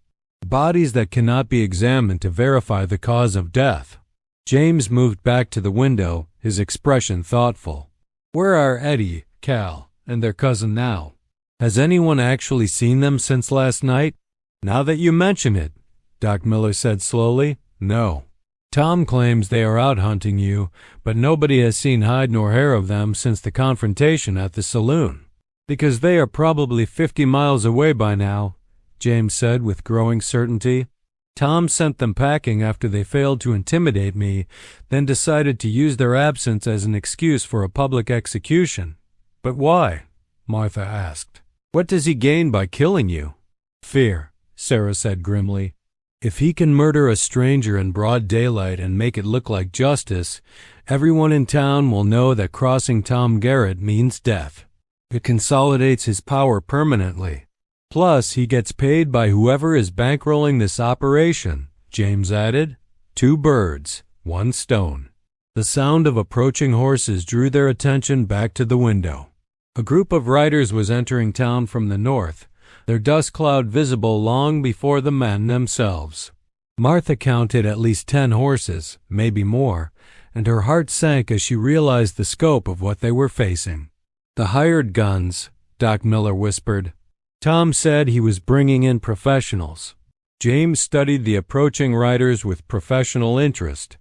Bodies that cannot be examined to verify the cause of death. James moved back to the window, his expression thoughtful. Where are Eddie, Cal, and their cousin now? Has anyone actually seen them since last night? Now that you mention it, Doc Miller said slowly, no. Tom claims they are out hunting you, but nobody has seen hide nor hair of them since the confrontation at the saloon. Because they are probably 50 miles away by now, James said with growing certainty. Tom sent them packing after they failed to intimidate me, then decided to use their absence as an excuse for a public execution. But why? Martha asked. What does he gain by killing you? Fear, Sarah said grimly. If he can murder a stranger in broad daylight and make it look like justice, everyone in town will know that crossing Tom Garrett means death. It consolidates his power permanently. Plus, he gets paid by whoever is bankrolling this operation, James added. 2 birds, 1 stone. The sound of approaching horses drew their attention back to the window. A group of riders was entering town from the north, their dust cloud visible long before the men themselves. Martha counted at least 10 horses, maybe more, and her heart sank as she realized the scope of what they were facing. The hired guns, Doc Miller whispered. Tom said he was bringing in professionals. James studied the approaching riders with professional interest.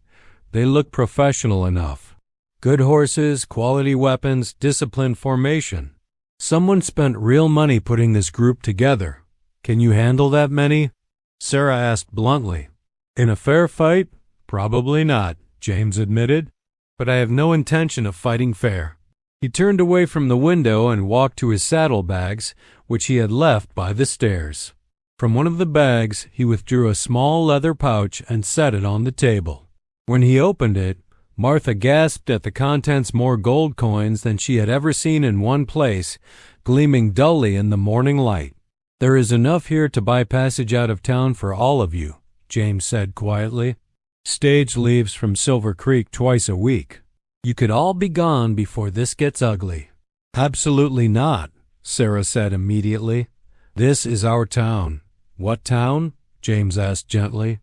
They looked professional enough. Good horses, quality weapons, disciplined formation. Someone spent real money putting this group together. Can you handle that many? Sarah asked bluntly. In a fair fight? Probably not, James admitted. But I have no intention of fighting fair. He turned away from the window and walked to his saddlebags, which he had left by the stairs. From one of the bags, he withdrew a small leather pouch and set it on the table. When he opened it, Martha gasped at the contents. More gold coins than she had ever seen in one place, gleaming dully in the morning light. There is enough here to buy passage out of town for all of you, James said quietly. Stage leaves from Silver Creek twice a week. You could all be gone before this gets ugly. Absolutely not, Sarah said immediately. This is our town. What town? James asked gently.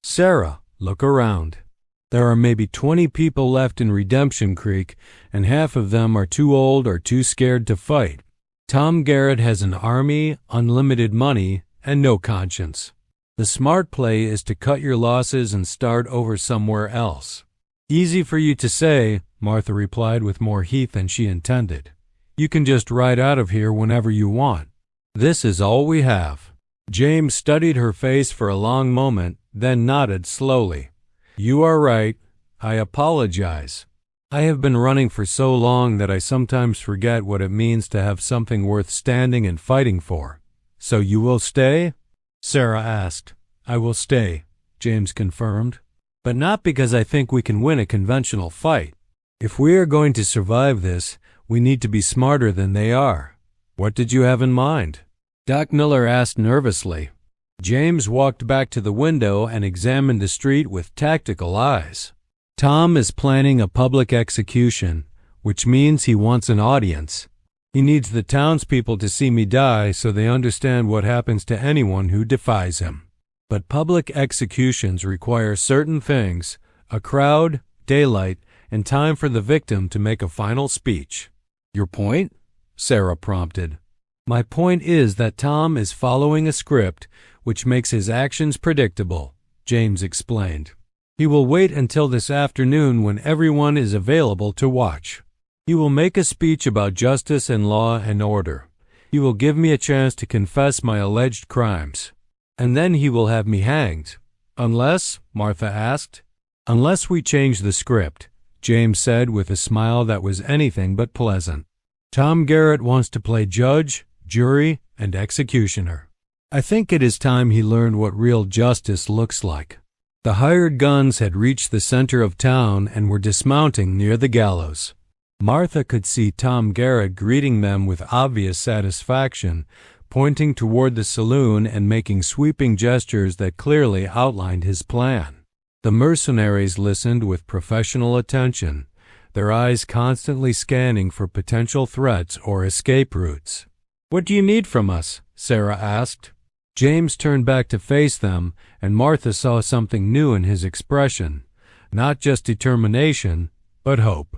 Sarah, look around. There are maybe 20 people left in Redemption Creek, and half of them are too old or too scared to fight. Tom Garrett has an army, unlimited money, and no conscience. The smart play is to cut your losses and start over somewhere else. Easy for you to say, Martha replied with more heat than she intended. You can just ride out of here whenever you want. This is all we have. James studied her face for a long moment, then nodded slowly. You are right. I apologize. I have been running for so long that I sometimes forget what it means to have something worth standing and fighting for. So you will stay? Sarah asked. I will stay, James confirmed. But not because I think we can win a conventional fight. If we are going to survive this, we need to be smarter than they are. What did you have in mind? Doc Miller asked nervously. James walked back to the window and examined the street with tactical eyes. Tom is planning a public execution, which means he wants an audience. He needs the townspeople to see me die so they understand what happens to anyone who defies him. But public executions require certain things: a crowd, daylight, and time for the victim to make a final speech. Your point? Sarah prompted. My point is that Tom is following a script which makes his actions predictable, James explained. He will wait until this afternoon when everyone is available to watch. He will make a speech about justice and law and order. He will give me a chance to confess my alleged crimes. And then he will have me hanged. Unless, Martha asked. Unless we change the script, James said with a smile that was anything but pleasant. Tom Garrett wants to play judge, jury, and executioner. I think it is time he learned what real justice looks like. The hired guns had reached the center of town and were dismounting near the gallows. Martha could see Tom Garrett greeting them with obvious satisfaction, pointing toward the saloon and making sweeping gestures that clearly outlined his plan. The mercenaries listened with professional attention, their eyes constantly scanning for potential threats or escape routes. "What do you need from us?" Sarah asked. James turned back to face them, and Martha saw something new in his expression, not just determination, but hope.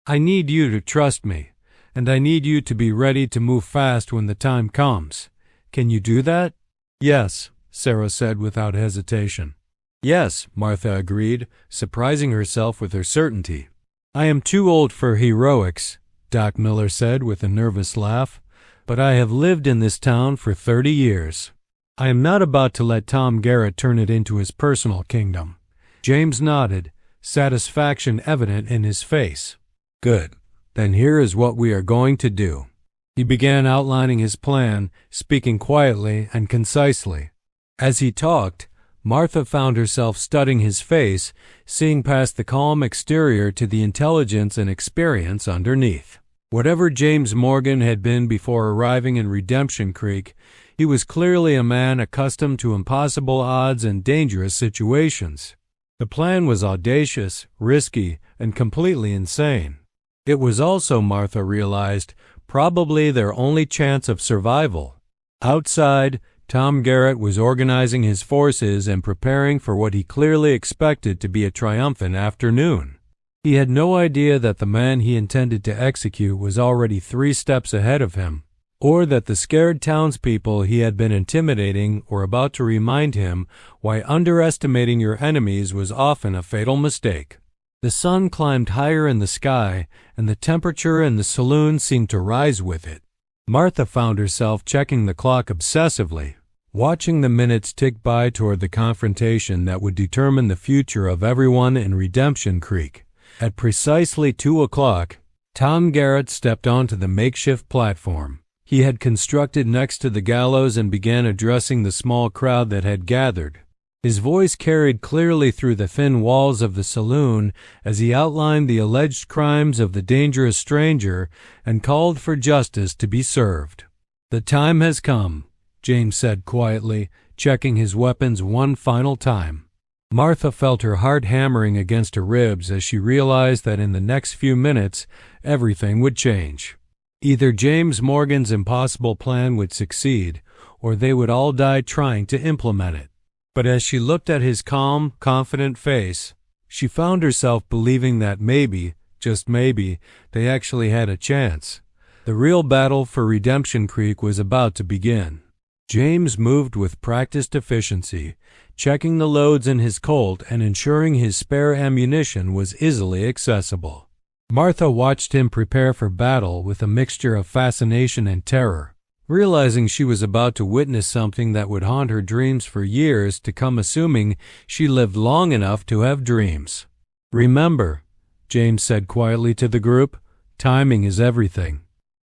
"I need you to trust me, and I need you to be ready to move fast when the time comes. Can you do that?" "Yes," Sarah said without hesitation. "Yes," Martha agreed, surprising herself with her certainty. "I am too old for heroics," Doc Miller said with a nervous laugh, "but I have lived in this town for 30 years. I am not about to let Tom Garrett turn it into his personal kingdom." James nodded, satisfaction evident in his face. "Good. Then here is what we are going to do." He began outlining his plan, speaking quietly and concisely. As he talked, Martha found herself studying his face, seeing past the calm exterior to the intelligence and experience underneath. Whatever James Morgan had been before arriving in Redemption Creek, he was clearly a man accustomed to impossible odds and dangerous situations. The plan was audacious, risky, and completely insane. It was also, Martha realized, probably their only chance of survival. Outside, Tom Garrett was organizing his forces and preparing for what he clearly expected to be a triumphant afternoon. He had no idea that the man he intended to execute was already 3 steps ahead of him, or that the scared townspeople he had been intimidating were about to remind him why underestimating your enemies was often a fatal mistake. The sun climbed higher in the sky, and the temperature in the saloon seemed to rise with it. Martha found herself checking the clock obsessively, watching the minutes tick by toward the confrontation that would determine the future of everyone in Redemption Creek. At precisely 2 o'clock, Tom Garrett stepped onto the makeshift platform he had constructed next to the gallows and began addressing the small crowd that had gathered. His voice carried clearly through the thin walls of the saloon as he outlined the alleged crimes of the dangerous stranger and called for justice to be served. "The time has come," James said quietly, checking his weapons one final time. Martha felt her heart hammering against her ribs as she realized that in the next few minutes everything would change. Either James Morgan's impossible plan would succeed, or they would all die trying to implement it. But as she looked at his calm, confident face, she found herself believing that maybe, just maybe, they actually had a chance. The real battle for Redemption Creek was about to begin. James moved with practiced efficiency, checking the loads in his Colt and ensuring his spare ammunition was easily accessible. Martha watched him prepare for battle with a mixture of fascination and terror, realizing she was about to witness something that would haunt her dreams for years to come, assuming she lived long enough to have dreams. "Remember," James said quietly to the group, "timing is everything.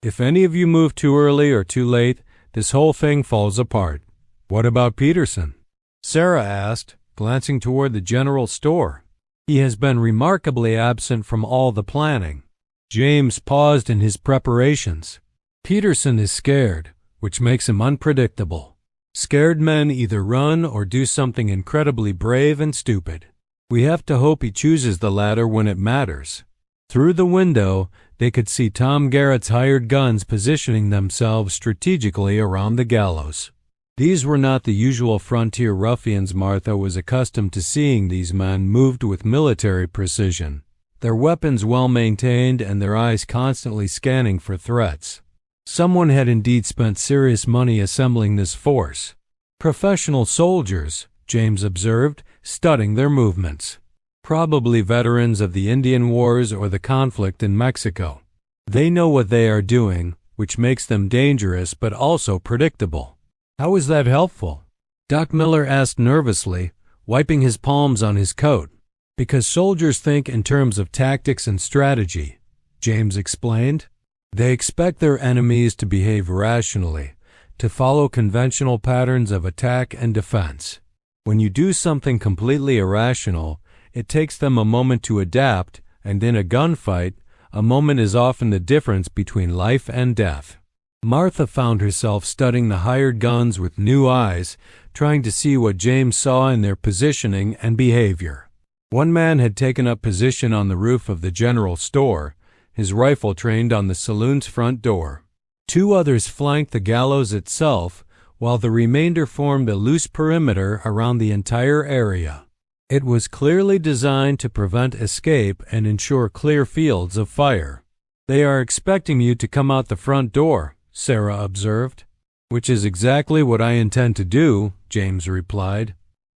If any of you move too early or too late, this whole thing falls apart." "What about Peterson?" Sarah asked, glancing toward the general store. "He has been remarkably absent from all the planning." James paused in his preparations. "Peterson is scared, which makes him unpredictable. Scared men either run or do something incredibly brave and stupid. We have to hope he chooses the latter when it matters." Through the window, they could see Tom Garrett's hired guns positioning themselves strategically around the gallows. These were not the usual frontier ruffians Martha was accustomed to seeing. These men moved with military precision, their weapons well maintained and their eyes constantly scanning for threats. Someone had indeed spent serious money assembling this force. "Professional soldiers," James observed, studying their movements. "Probably veterans of the Indian Wars or the conflict in Mexico. They know what they are doing, which makes them dangerous but also predictable." "How is that helpful?" Doc Miller asked nervously, wiping his palms on his coat. "Because soldiers think in terms of tactics and strategy," James explained. "They expect their enemies to behave rationally, to follow conventional patterns of attack and defense. When you do something completely irrational, it takes them a moment to adapt, and in a gunfight, a moment is often the difference between life and death." Martha found herself studying the hired guns with new eyes, trying to see what James saw in their positioning and behavior. One man had taken up position on the roof of the general store, his rifle trained on the saloon's front door. Two others flanked the gallows itself, while the remainder formed a loose perimeter around the entire area. It was clearly designed to prevent escape and ensure clear fields of fire. "They are expecting you to come out the front door," Sarah observed. "Which is exactly what I intend to do," James replied.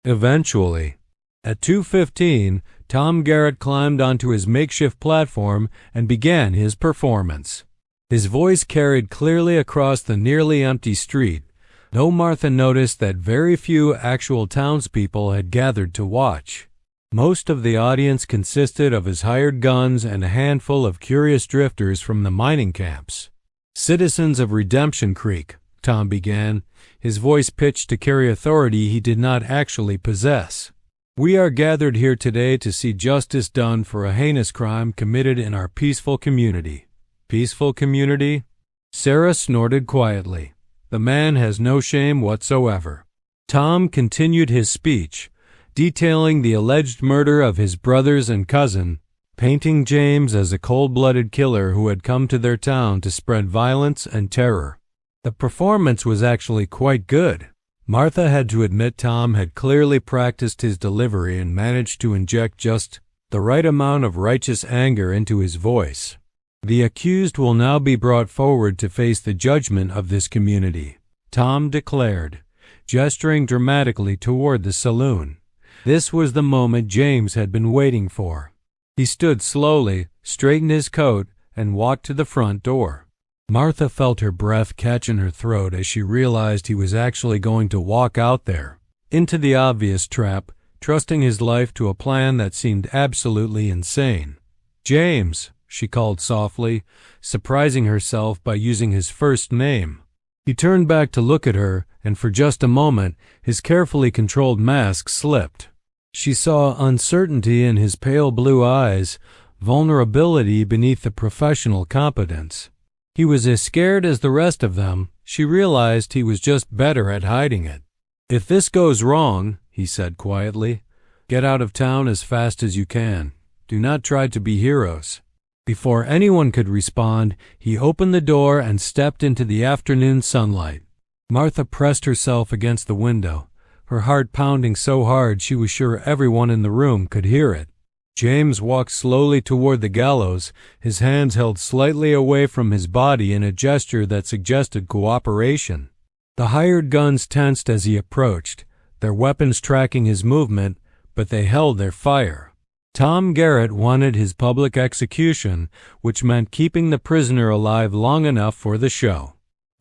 Eventually. At 2:15, Tom Garrett climbed onto his makeshift platform and began his performance. His voice carried clearly across the nearly empty street, though Martha noticed that very few actual townspeople had gathered to watch. Most of the audience consisted of his hired guns and a handful of curious drifters from the mining camps. "Citizens of Redemption Creek," Tom began, his voice pitched to carry authority he did not actually possess. "We are gathered here today to see justice done for a heinous crime committed in our peaceful community." "Peaceful community?" Sarah snorted quietly. "The man has no shame whatsoever." Tom continued his speech, detailing the alleged murder of his brothers and cousin, painting James as a cold-blooded killer who had come to their town to spread violence and terror. The performance was actually quite good. Martha had to admit Tom had clearly practiced his delivery and managed to inject just the right amount of righteous anger into his voice. "The accused will now be brought forward to face the judgment of this community," Tom declared, gesturing dramatically toward the saloon. This was the moment James had been waiting for. He stood slowly, straightened his coat, and walked to the front door. Martha felt her breath catch in her throat as she realized he was actually going to walk out there, into the obvious trap, trusting his life to a plan that seemed absolutely insane. "James," she called softly, surprising herself by using his first name. He turned back to look at her, and for just a moment, his carefully controlled mask slipped. She saw uncertainty in his pale blue eyes, vulnerability beneath the professional competence. He was as scared as the rest of them. She realized he was just better at hiding it. "If this goes wrong," he said quietly, "get out of town as fast as you can. Do not try to be heroes." Before anyone could respond, he opened the door and stepped into the afternoon sunlight. Martha pressed herself against the window, her heart pounding so hard she was sure everyone in the room could hear it. James walked slowly toward the gallows, his hands held slightly away from his body in a gesture that suggested cooperation. The hired guns tensed as he approached, their weapons tracking his movement, but they held their fire. Tom Garrett wanted his public execution, which meant keeping the prisoner alive long enough for the show.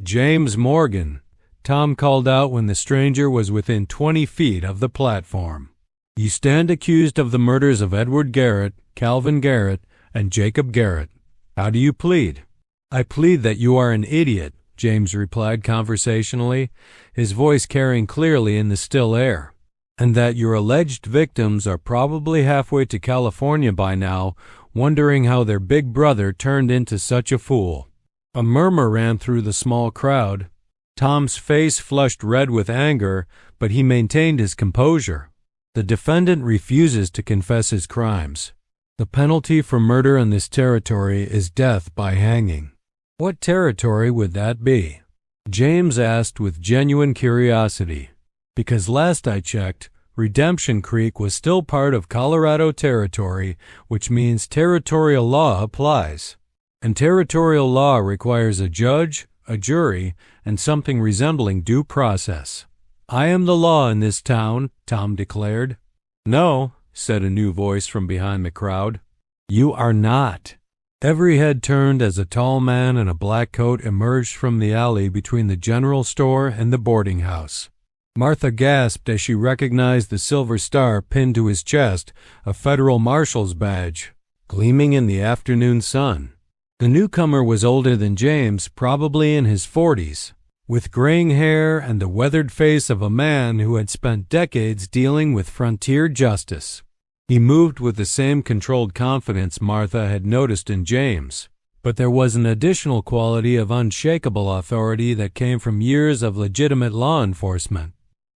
"James Morgan," Tom called out when the stranger was within 20 feet of the platform. "You stand accused of the murders of Edward Garrett, Calvin Garrett, and Jacob Garrett. How do you plead?" "I plead that you are an idiot," James replied conversationally, his voice carrying clearly in the still air, "and that your alleged victims are probably halfway to California by now, wondering how their big brother turned into such a fool." A murmur ran through the small crowd. Tom's face flushed red with anger, but he maintained his composure. "The defendant refuses to confess his crimes. The penalty for murder in this territory is death by hanging." "What territory would that be?" James asked with genuine curiosity. "Because last I checked, Redemption Creek was still part of Colorado Territory, which means territorial law applies. And territorial law requires a judge, a jury, and something resembling due process. I am the law in this town," Tom declared. "No," said a new voice from behind the crowd. "You are not." Every head turned as a tall man in a black coat emerged from the alley between the general store and the boarding house. Martha gasped as she recognized the silver star pinned to his chest, a federal marshal's badge, gleaming in the afternoon sun. The newcomer was older than James, probably in his 40s, with graying hair and the weathered face of a man who had spent decades dealing with frontier justice. He moved with the same controlled confidence Martha had noticed in James, But there was an additional quality of unshakable authority that came from years of legitimate law enforcement.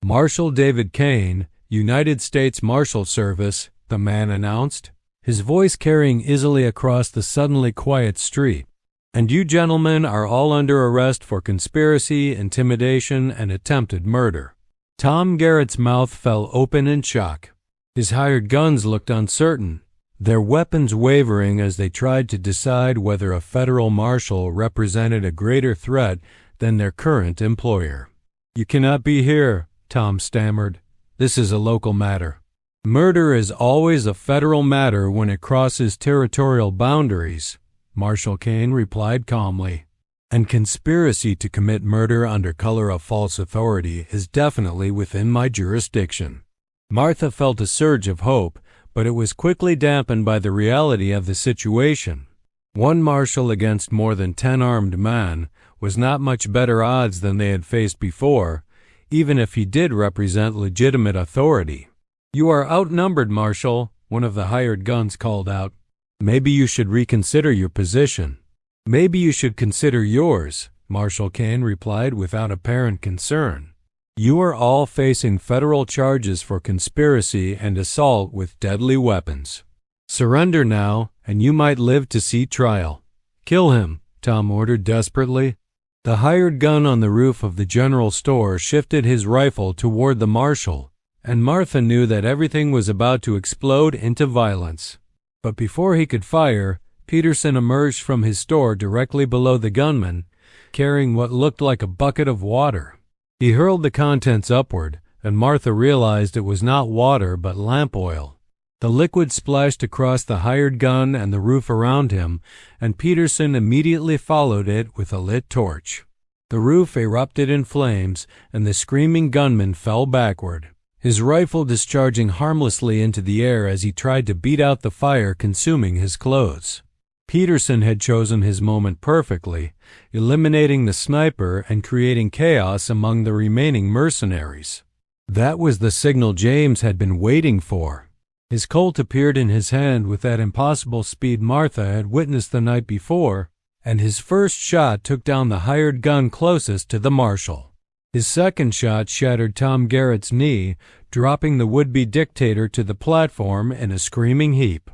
"Marshal David Kane, United States Marshal Service," the man announced, his voice carrying easily across the suddenly quiet street. "And you gentlemen are all under arrest for conspiracy, intimidation, and attempted murder." Tom Garrett's mouth fell open in shock. His hired guns looked uncertain, their weapons wavering as they tried to decide whether a federal marshal represented a greater threat than their current employer. "You cannot be here," Tom stammered. "This is a local matter." "Murder is always a federal matter when it crosses territorial boundaries," Marshal Kane replied calmly. "And conspiracy to commit murder under color of false authority is definitely within my jurisdiction." Martha felt a surge of hope, but it was quickly dampened by the reality of the situation. One marshal against more than 10 armed men was not much better odds than they had faced before, even if he did represent legitimate authority. "You are outnumbered, Marshal," one of the hired guns called out. "Maybe you should reconsider your position." "Maybe you should consider yours," Marshal Kane replied without apparent concern. "You are all facing federal charges for conspiracy and assault with deadly weapons. Surrender now, and you might live to see trial." "Kill him," Tom ordered desperately. The hired gun on the roof of the general store shifted his rifle toward the marshal, and Martha knew that everything was about to explode into violence. But before he could fire, Peterson emerged from his store directly below the gunman, carrying what looked like a bucket of water. He hurled the contents upward, and Martha realized it was not water but lamp oil. The liquid splashed across the hired gun and the roof around him, and Peterson immediately followed it with a lit torch. The roof erupted in flames, and the screaming gunman fell backward, his rifle discharging harmlessly into the air as he tried to beat out the fire consuming his clothes. Peterson had chosen his moment perfectly, eliminating the sniper and creating chaos among the remaining mercenaries. That was the signal James had been waiting for. His Colt appeared in his hand with that impossible speed Martha had witnessed the night before, and his first shot took down the hired gun closest to the marshal. His second shot shattered Tom Garrett's knee, dropping the would-be dictator to the platform in a screaming heap.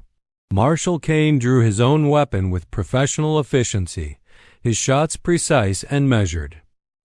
Marshal Kane drew his own weapon with professional efficiency, his shots precise and measured.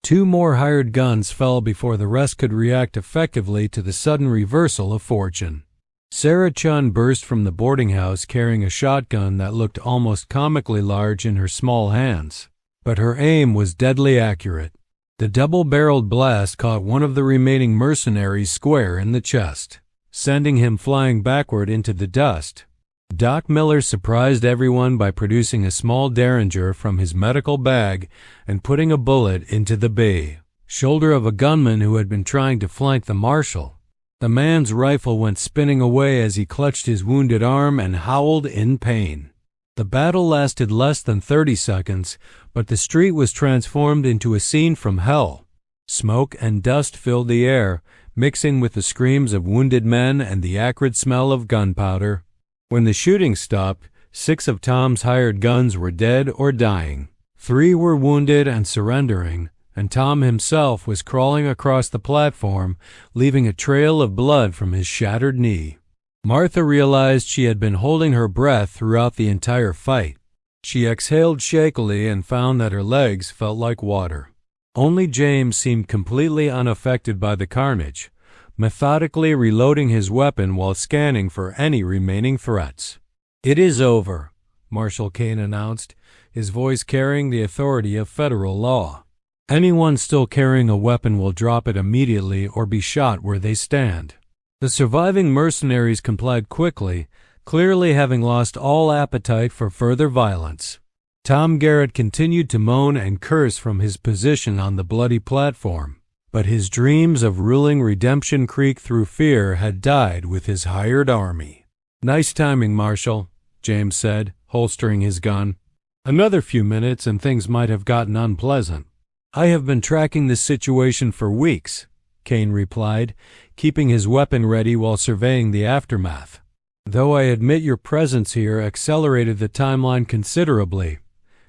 2 more hired guns fell before the rest could react effectively to the sudden reversal of fortune. Sarah Chun burst from the boarding house carrying a shotgun that looked almost comically large in her small hands, but her aim was deadly accurate. The double-barreled blast caught one of the remaining mercenaries square in the chest, sending him flying backward into the dust. Doc Miller surprised everyone by producing a small Derringer from his medical bag and putting a bullet into the bay shoulder of a gunman who had been trying to flank the marshal. The man's rifle went spinning away as he clutched his wounded arm and howled in pain. The battle lasted less than 30 seconds, but the street was transformed into a scene from hell. Smoke and dust filled the air, mixing with the screams of wounded men and the acrid smell of gunpowder. When the shooting stopped, 6 of Tom's hired guns were dead or dying. 3 were wounded and surrendering, and Tom himself was crawling across the platform, leaving a trail of blood from his shattered knee. Martha realized she had been holding her breath throughout the entire fight. She exhaled shakily and found that her legs felt like water. Only James seemed completely unaffected by the carnage, methodically reloading his weapon while scanning for any remaining threats. "It is over," Marshal Kane announced, his voice carrying the authority of federal law. "Anyone still carrying a weapon will drop it immediately or be shot where they stand." The surviving mercenaries complied quickly, clearly having lost all appetite for further violence. Tom Garrett continued to moan and curse from his position on the bloody platform, but his dreams of ruling Redemption Creek through fear had died with his hired army. "Nice timing, Marshal," James said, holstering his gun. "Another few minutes and things might have gotten unpleasant." "I have been tracking this situation for weeks," Kane replied, keeping his weapon ready while surveying the aftermath. "Though I admit your presence here accelerated the timeline considerably.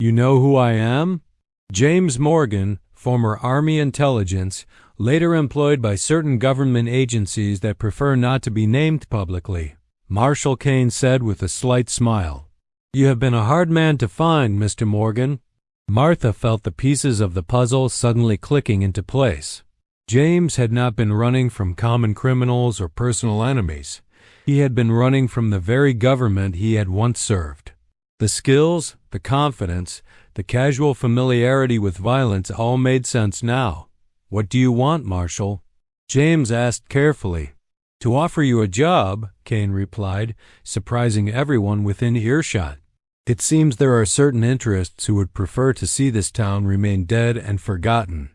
You know who I am? James Morgan, former Army intelligence, later employed by certain government agencies that prefer not to be named publicly, Marshal Kane said with a slight smile. You have been a hard man to find, Mr. Morgan. Martha felt the pieces of the puzzle suddenly clicking into place. James had not been running from common criminals or personal enemies. He had been running from the very government he had once served. The skills, the confidence, the casual familiarity with violence all made sense now. What do you want, Marshal? James asked carefully. To offer you a job, Kane replied, surprising everyone within earshot. It seems there are certain interests who would prefer to see this town remain dead and forgotten.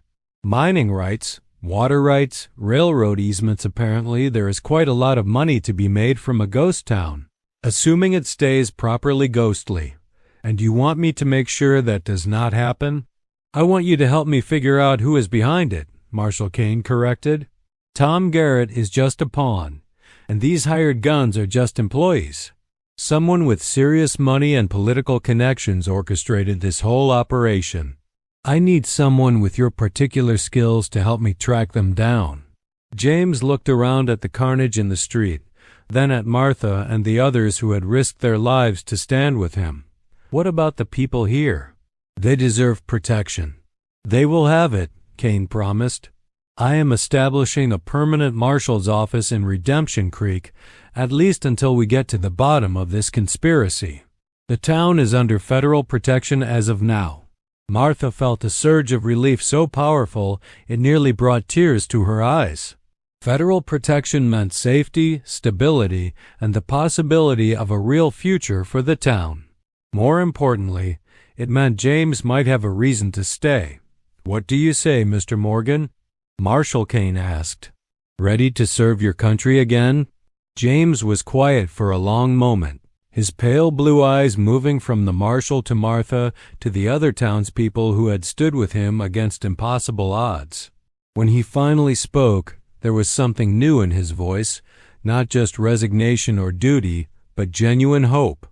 Mining rights, water rights, railroad easements. Apparently, there is quite a lot of money to be made from a ghost town, assuming it stays properly ghostly. And you want me to make sure that does not happen? I want you to help me figure out who is behind it, Marshal Kane corrected. Tom Garrett is just a pawn, and these hired guns are just employees. Someone with serious money and political connections orchestrated this whole operation. I need someone with your particular skills to help me track them down. James looked around at the carnage in the street, then at Martha and the others who had risked their lives to stand with him. What about the people here? They deserve protection. They will have it, Kane promised. I am establishing a permanent marshal's office in Redemption Creek, at least until we get to the bottom of this conspiracy. The town is under federal protection as of now. Martha felt a surge of relief so powerful it nearly brought tears to her eyes. Federal protection meant safety, stability, and the possibility of a real future for the town. More importantly, it meant James might have a reason to stay. What do you say, Mr. Morgan? Marshal Kane asked. Ready to serve your country again? James was quiet for a long moment, his pale blue eyes moving from the marshal to Martha to the other townspeople who had stood with him against impossible odds. When he finally spoke, there was something new in his voice, not just resignation or duty, but genuine hope.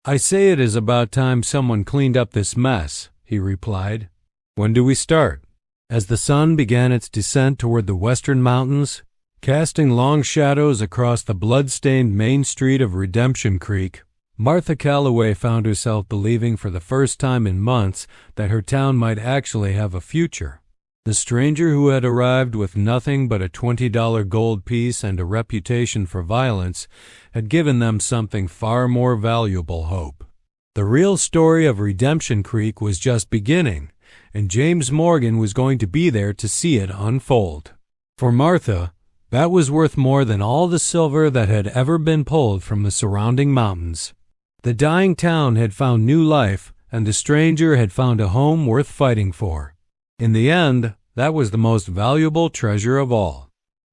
I say it is about time someone cleaned up this mess, he replied. When do we start? As the sun began its descent toward the western mountains, casting long shadows across the blood-stained main street of Redemption Creek, Martha Calloway found herself believing for the first time in months that her town might actually have a future. The stranger who had arrived with nothing but a $20 gold piece and a reputation for violence had given them something far more valuable: hope. The real story of Redemption Creek was just beginning, and James Morgan was going to be there to see it unfold. For Martha, that was worth more than all the silver that had ever been pulled from the surrounding mountains. The dying town had found new life, and the stranger had found a home worth fighting for. In the end, that was the most valuable treasure of all.